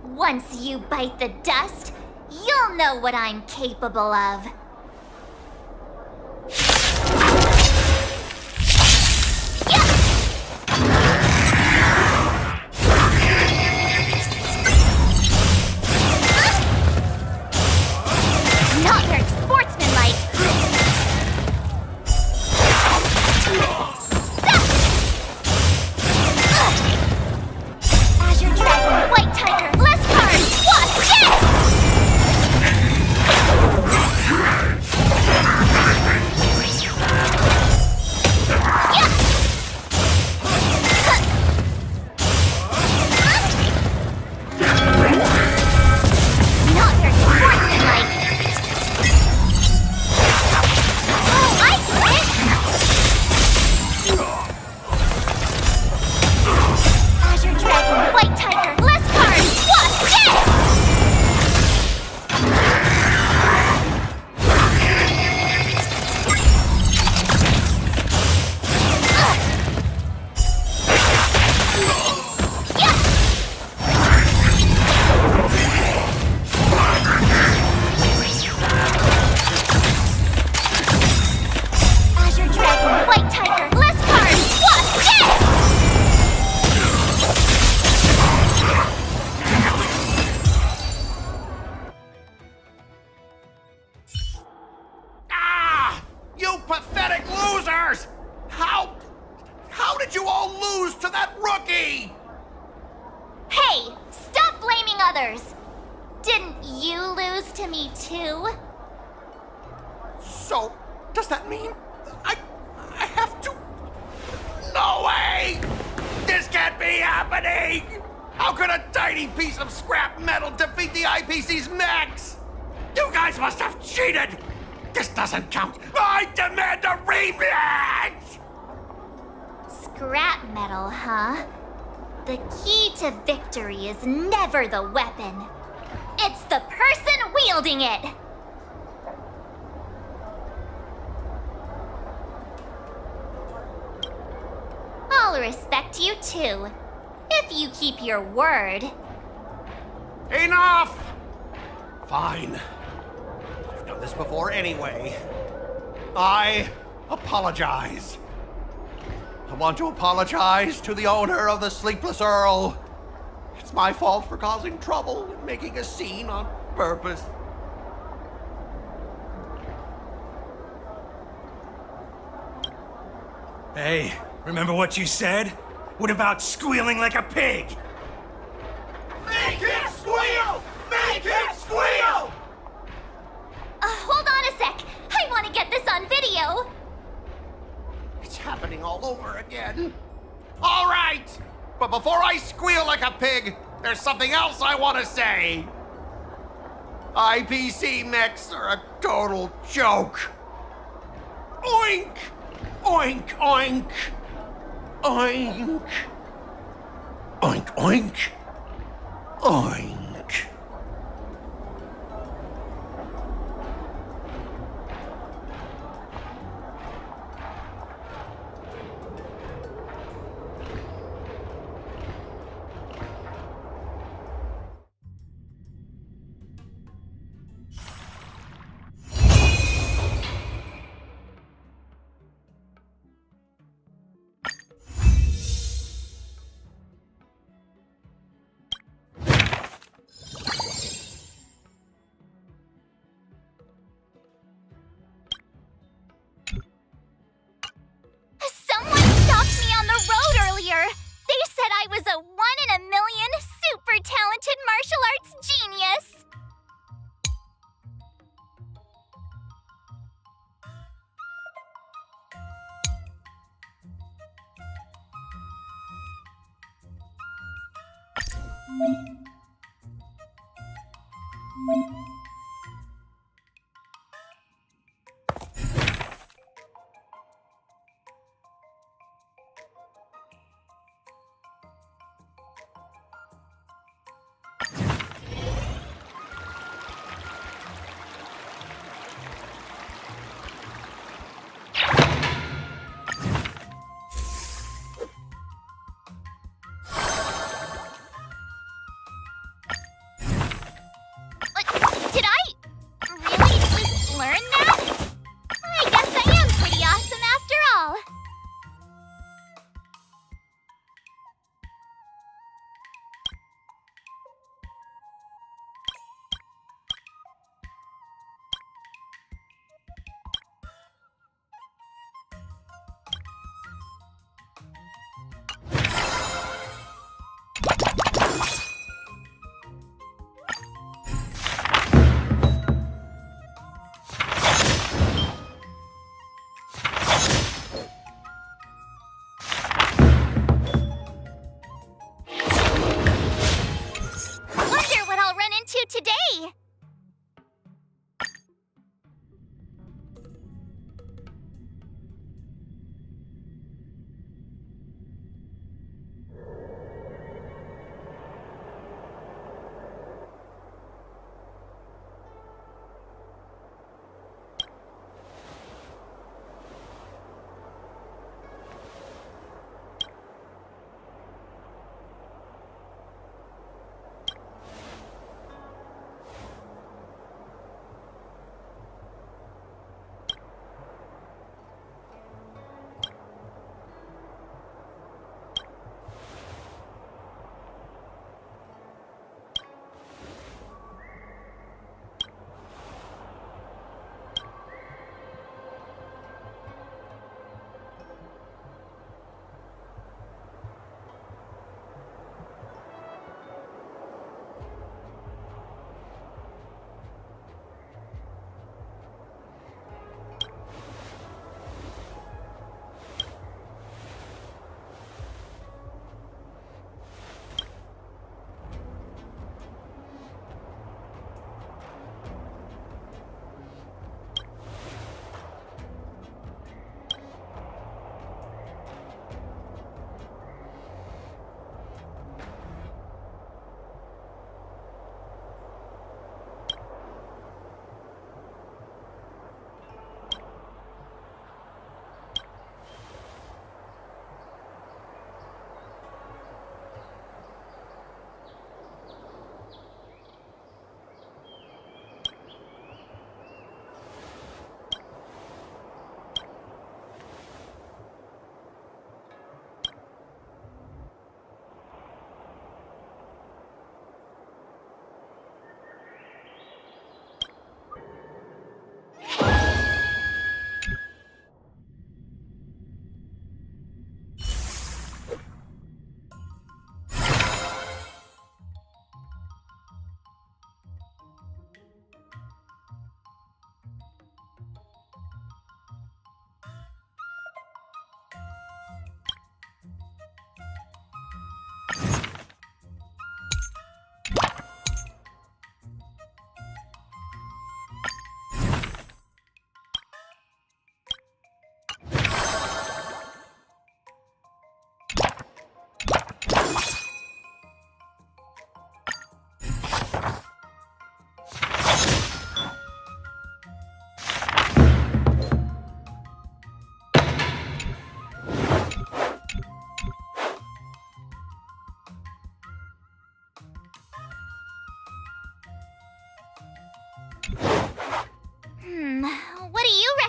Once you bite the dust, you'll know what I'm capable of. Not very sportsmanlike. Azure Dragon, White Tiger, less cards. Watch this! Not very sportsmanlike. Oh, I get it! Azure Dragon, White Tiger, less cards. Watch this! Azure Dragon, White Tiger, less cards. Watch this! Ah! You pathetic losers! How did you all lose to that rookie? Hey, stop blaming others. Didn't you lose to me too? So, does that mean I have to? No way! This can't be happening! How could a tiny piece of scrap metal defeat the IPC's mechs? You guys must have cheated! This doesn't count! I demand a rematch! Scrap metal, huh? The key to victory is never the weapon. It's the person wielding it! will respect you too. If you keep your word. Enough! Fine. I've done this before anyway. I apologize. I want to apologize to the owner of the Sleepless Earl. It's my fault for causing trouble and making a scene on purpose. Hey, remember what you said? What about squealing like a pig? Make him squeal! Make him squeal! Hold on a sec. I want to get this on video. It's happening all over again. All right! But before I squeal like a pig, there's something else I want to say. IPC mechs are a total joke. Oink! Oink, oink! Oink! Oink, oink! Oink! Someone stopped me on the road earlier. They said I was a 1 in a million super talented martial arts genius.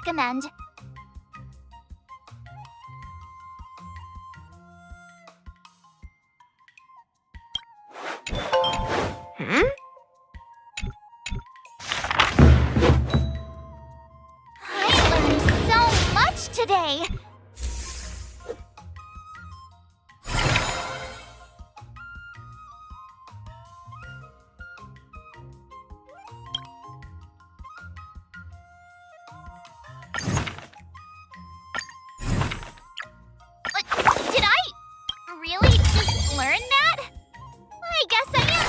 recommend. I learned so much today. Did I really just learn that? I guess I am.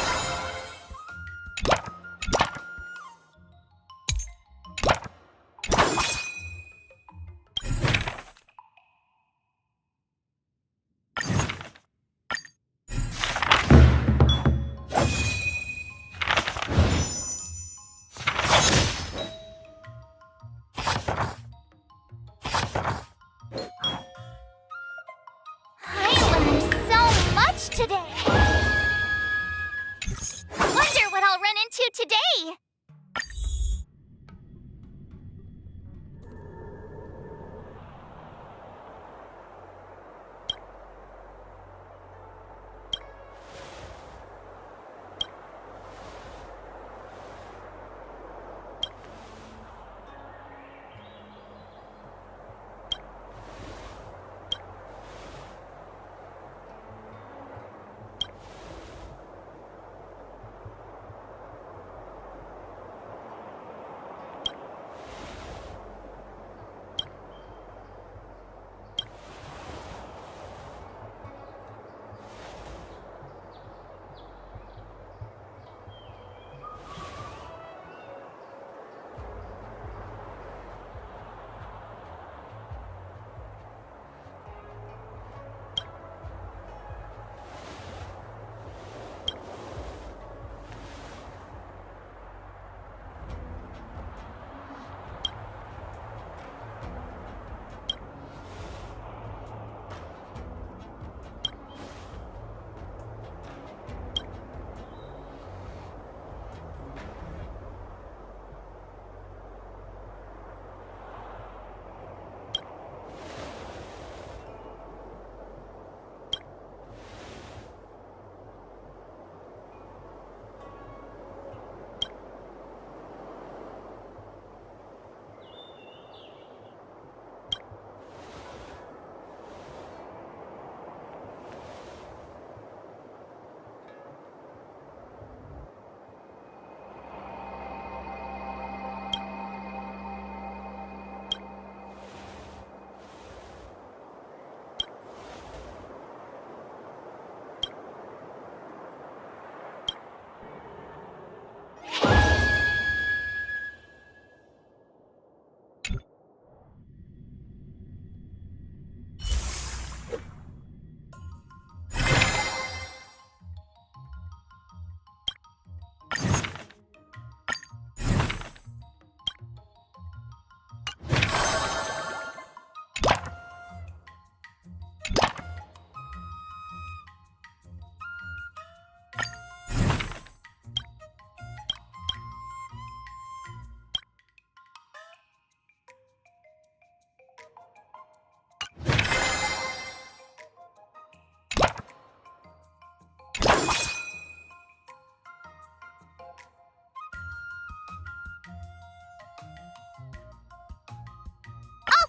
I learned so much today. Wonder what I'll run into today.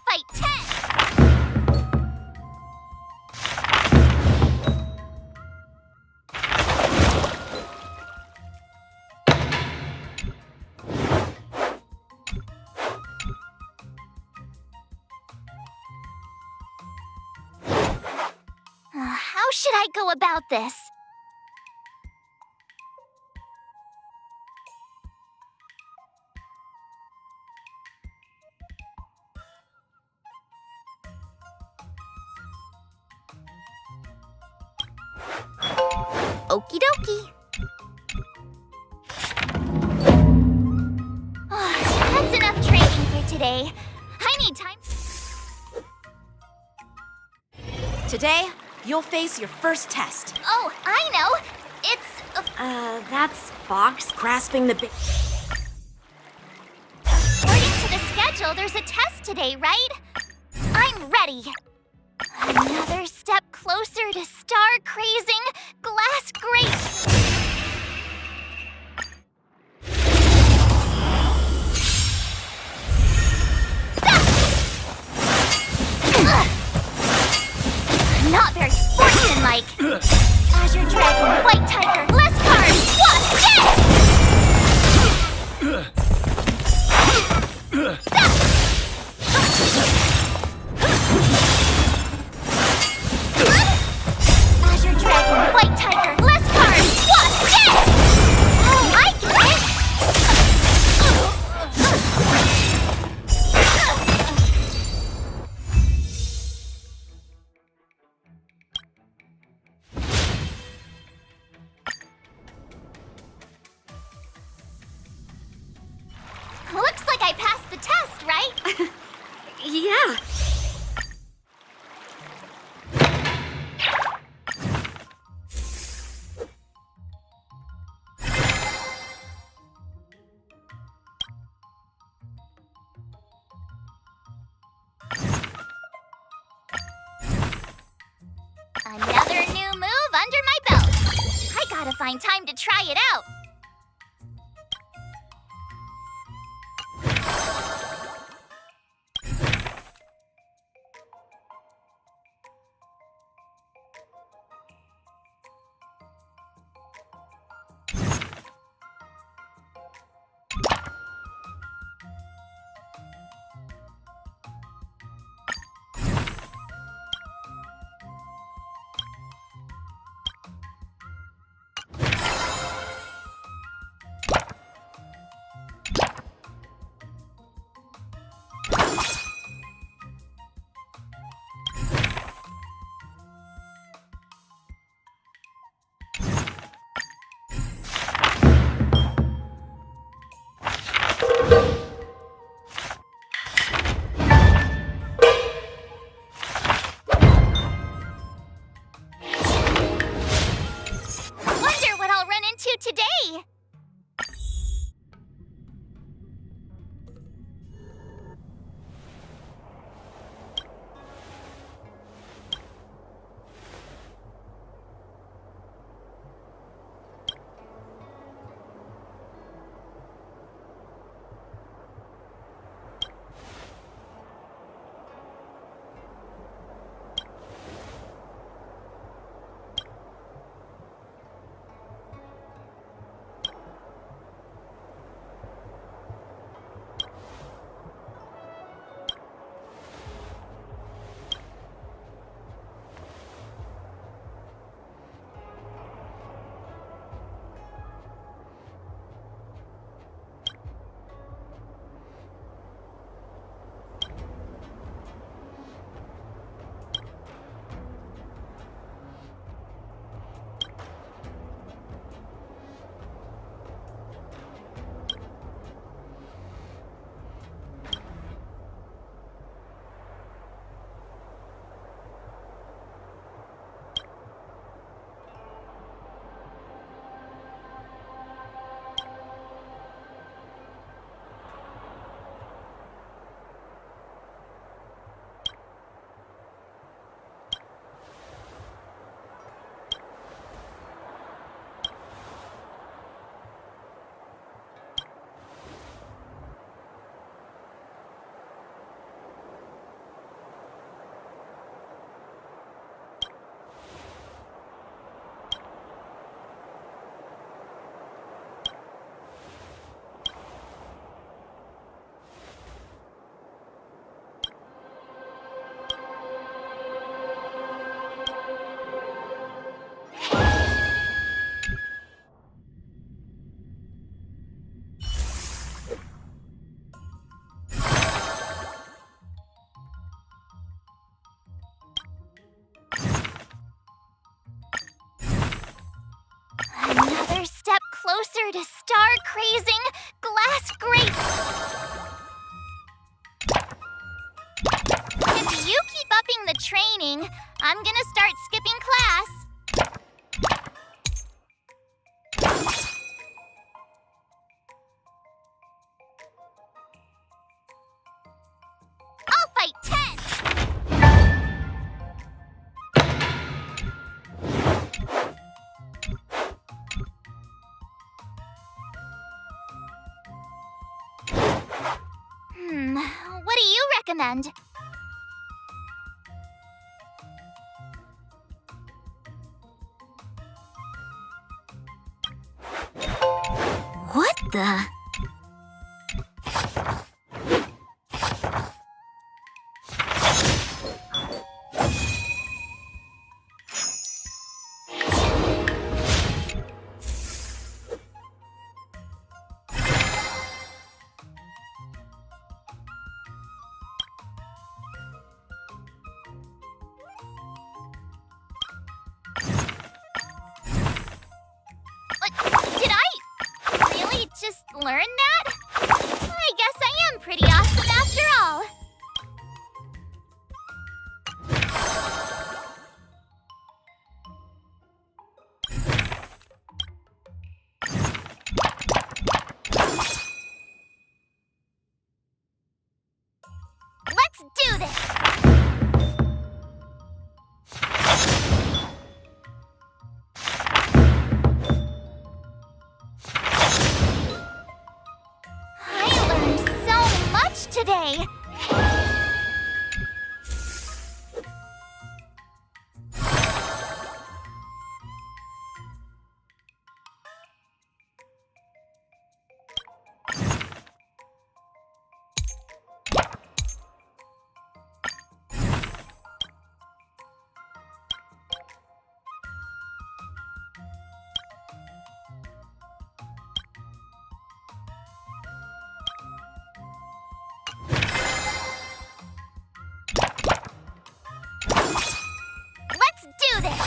Fight 10! How should I go about this? Okie dokie. That's enough training for today. I need time. Today, you'll face your first test. Oh, I know. It's That's box. Grasping the according to the schedule. Virgil, there's a test today, right? I'm ready. Another step closer to star-crazing glass grate. Not very sportsmanlike. Azure Dragon, White Tiger, less cards. What? Azure Dragon, White Tiger, less cards. What? Oh, I get it. Looks like I passed the test, right? Yeah. Another new move under my belt. I gotta find time to try it out. Wonder what I'll run into today. Another step closer to star-crazing glass grate. If you keep upping the training, I'm gonna start skipping class. recommend. What the? Did I really just learn that? I guess I am pretty awesome after all. Let's do this! I learned so much today! Let's do this!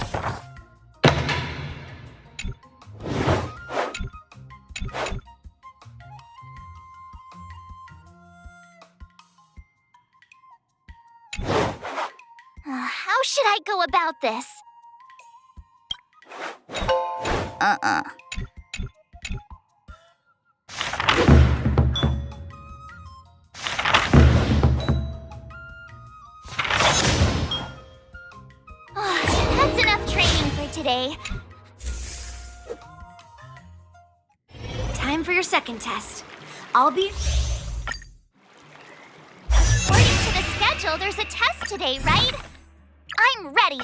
How should I go about this? That's enough training for today. Time for your second test. I'll be... According to the schedule, there's a test today, right? I'm ready.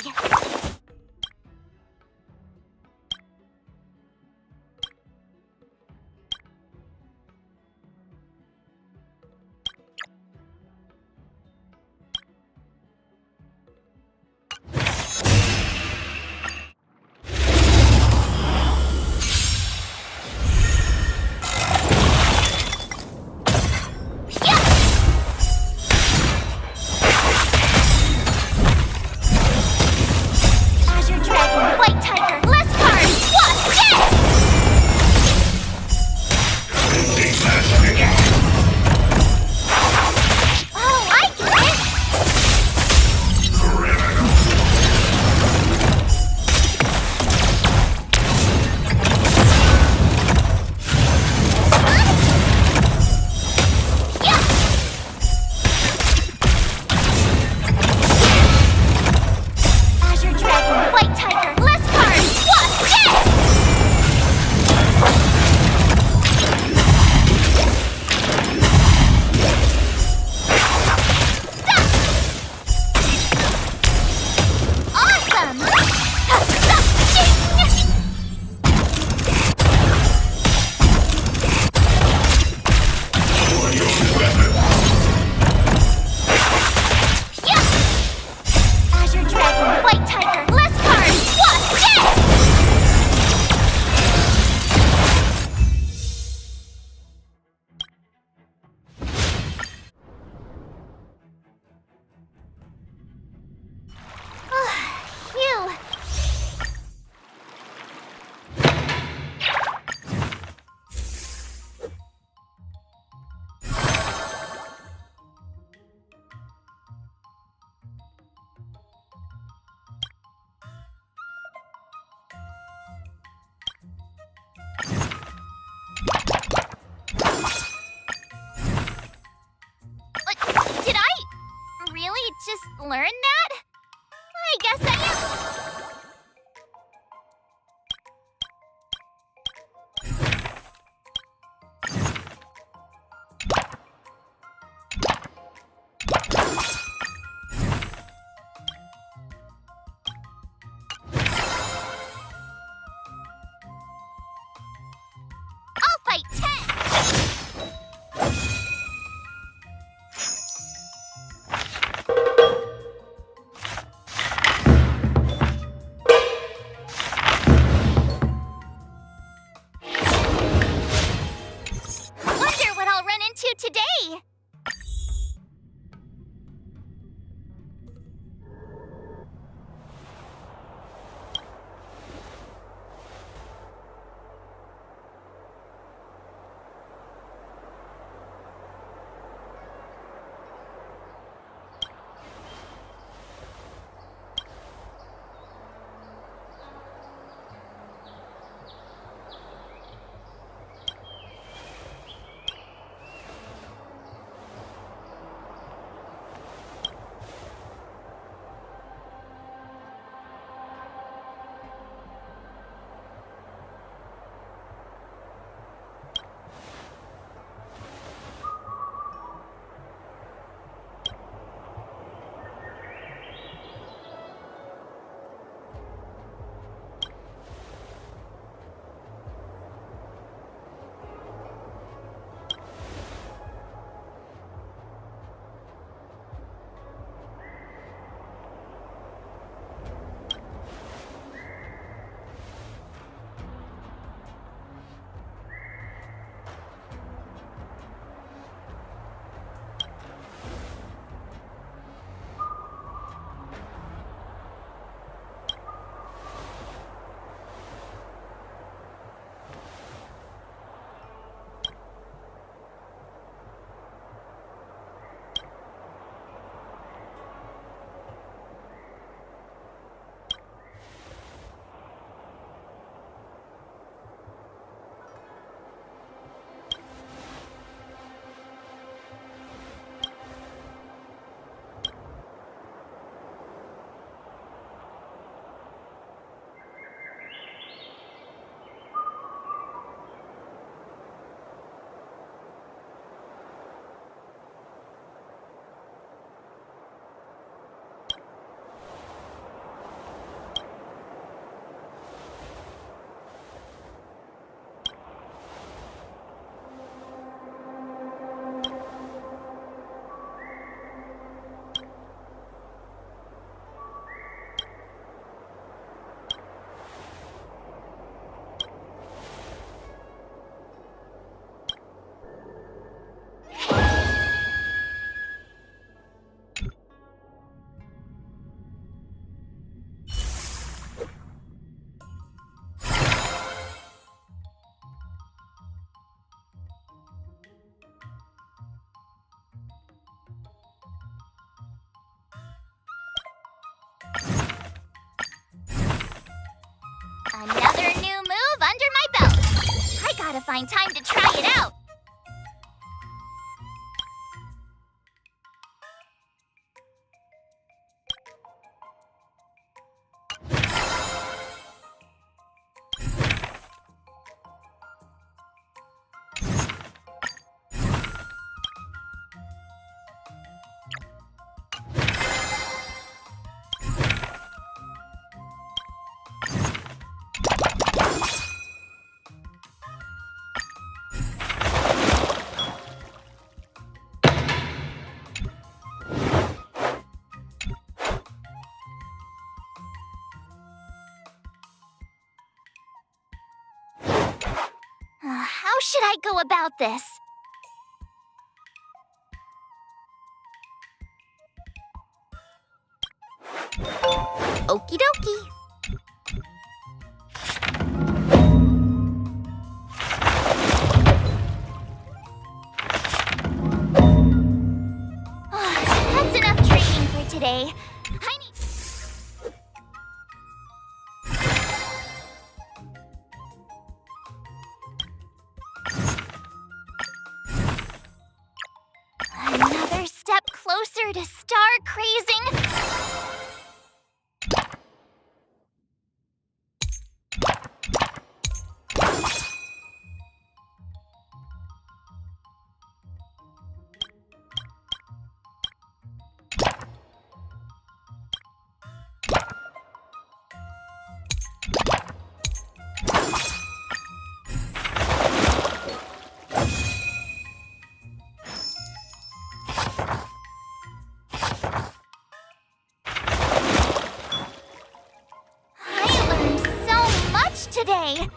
Azure Dragon, White Tiger, less cards! What's this? Oh, I get it! Azure Dragon, White Tiger, less cards! What's this? Awesome! Azure Dragon, White Tiger, less cards! What's this? Phew. Did I really just learn that? I guess I am. find time to try it out. How should I go about this? Okie dokie. That's enough training for today. I need... Another step closer to star crazing. Today.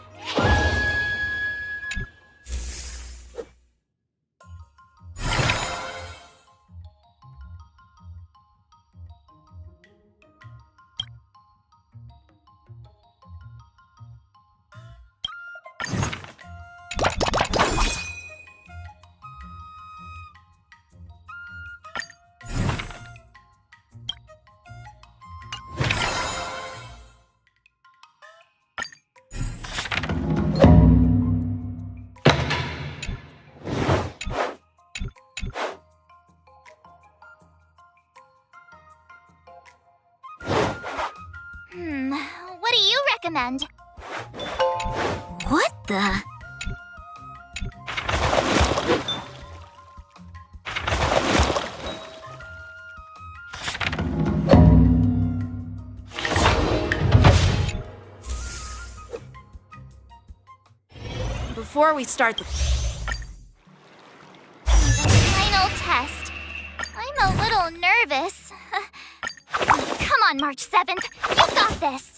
What do you recommend? What the? Before we start the Final test. I'm a little nervous. Come on, March 7th. You got this.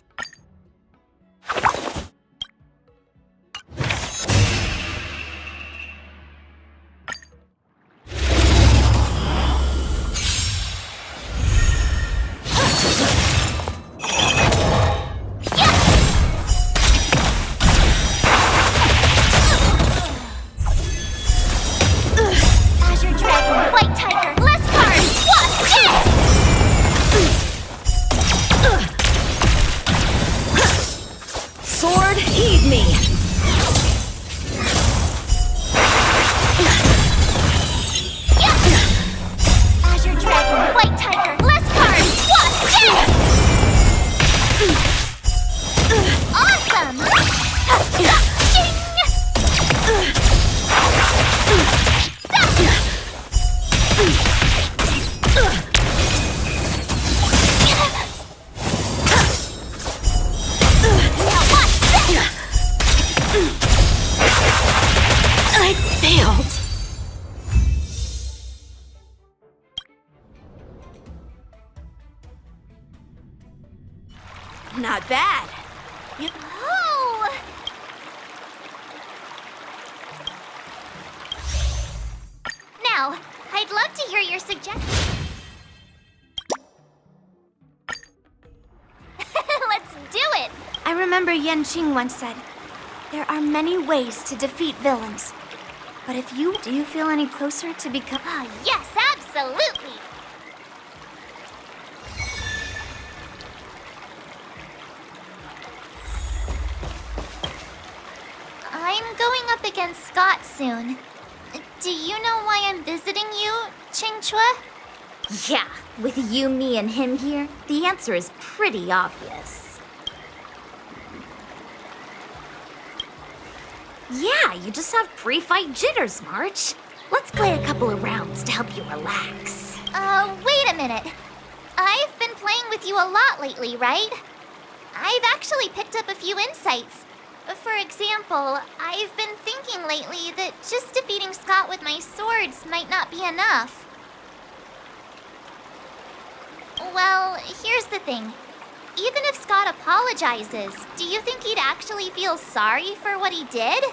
Not bad. Oh! Now, I'd love to hear your suggestions. Let's do it! I remember Yanqing once said, there are many ways to defeat villains. But do you feel any closer to become... Yes, absolutely! I'm going up against Scott soon. Do you know why I'm visiting you, Qingchua? Yeah, with you, me, and him here, the answer is pretty obvious. Yeah, you just have pre-fight jitters, March. Let's play a couple of rounds to help you relax. Wait a minute. I've been playing with you a lot lately, right? I've actually picked up a few insights. For example, I've been thinking lately that just defeating Scott with my swords might not be enough. Well, here's the thing. Even if Scott apologizes, do you think he'd actually feel sorry for what he did?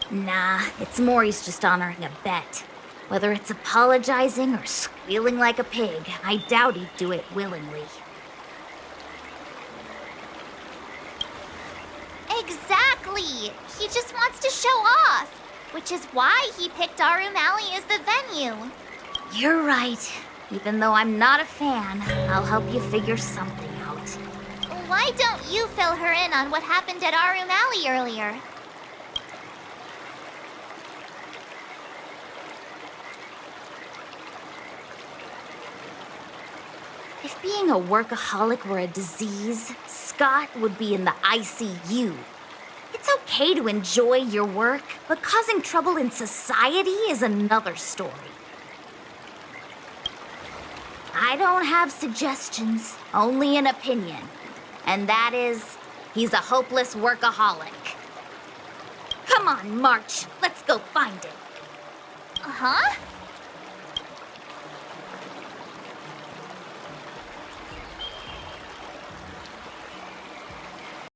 Nah, it's more he's just honoring a bet. Whether it's apologizing or squealing like a pig, I doubt he'd do it willingly. Exactly! He just wants to show off, which is why he picked Arum Alley as the venue. You're right. Even though I'm not a fan, I'll help you figure something out. Why don't you fill her in on what happened at Arum Alley earlier? If being a workaholic were a disease, Scott would be in the ICU. It's okay to enjoy your work, but causing trouble in society is another story. I don't have suggestions, only an opinion. And that is, he's a hopeless workaholic. Come on, March, let's go find him. Huh?